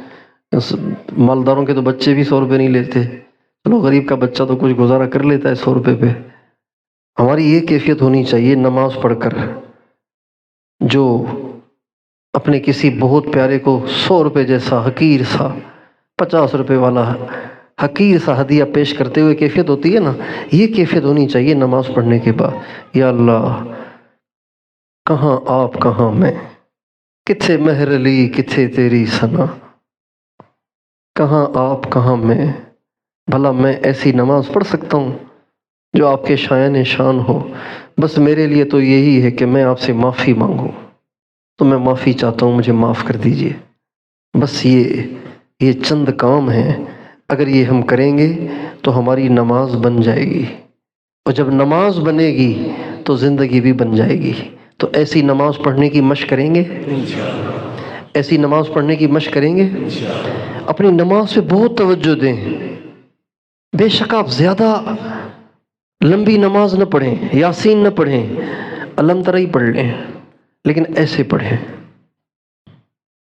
مالداروں کے تو بچے بھی 100 روپے نہیں لیتے، چلو غریب کا بچہ تو کچھ گزارا کر لیتا ہے 100 روپے پہ۔ ہماری یہ کیفیت ہونی چاہیے نماز پڑھ کر، جو اپنے کسی بہت پیارے کو 100 روپے جیسا حقیر سا 50 روپے والا حقیر سا ہدیہ پیش کرتے ہوئے کیفیت ہوتی ہے نا، یہ کیفیت ہونی چاہیے نماز پڑھنے کے بعد۔ یا اللہ کہاں آپ کہاں میں، کتھے مہر علی کتھے تیری ثنا، کہاں آپ کہاں میں، بھلا میں ایسی نماز پڑھ سکتا ہوں جو آپ کے شان ہو؟ بس میرے لیے تو یہی ہے کہ میں آپ سے معافی مانگوں، تو میں معافی چاہتا ہوں، مجھے معاف کر دیجئے۔ بس یہ چند کام ہیں، اگر یہ ہم کریں گے تو ہماری نماز بن جائے گی، اور جب نماز بنے گی تو زندگی بھی بن جائے گی۔ تو ایسی نماز پڑھنے کی مشق کریں گے، ایسی نماز پڑھنے کی مشق کریں گے۔ اپنی نماز پہ بہت توجہ دیں، بے شک آپ زیادہ لمبی نماز نہ پڑھیں، یاسین نہ پڑھیں، علم ترى ہی پڑھ لیں، لیکن ایسے پڑھیں۔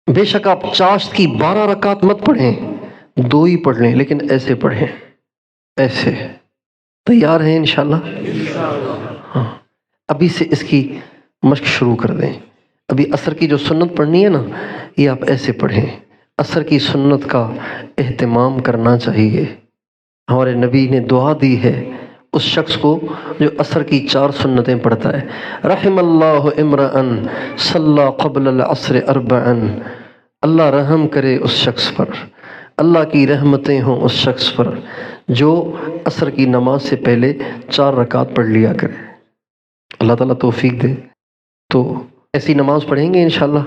بے شک آپ چاشت کی 12 رکعت مت پڑھیں، 2 ہی پڑھ لیں، لیکن ایسے پڑھیں، ایسے۔ تیار ہیں انشاءاللہ؟ ہاں، ابھی سے اس کی مشق شروع کر دیں۔ ابھی عصر کی جو سنت پڑھنی ہے نا، یہ آپ ایسے پڑھیں۔ عصر کی سنت کا اہتمام کرنا چاہیے۔ ہمارے نبی نے دعا دی ہے اس شخص کو جو عصر کی 4 سنتیں پڑھتا ہے، رحم اللہ امرأن صلی قبل العصر 4، اللہ رحم کرے اس شخص پر، اللہ کی رحمتیں ہوں اس شخص پر جو عصر کی نماز سے پہلے 4 رکعت پڑھ لیا کرے۔ اللہ تعالیٰ توفیق دے۔ تو ایسی نماز پڑھیں گے انشاءاللہ۔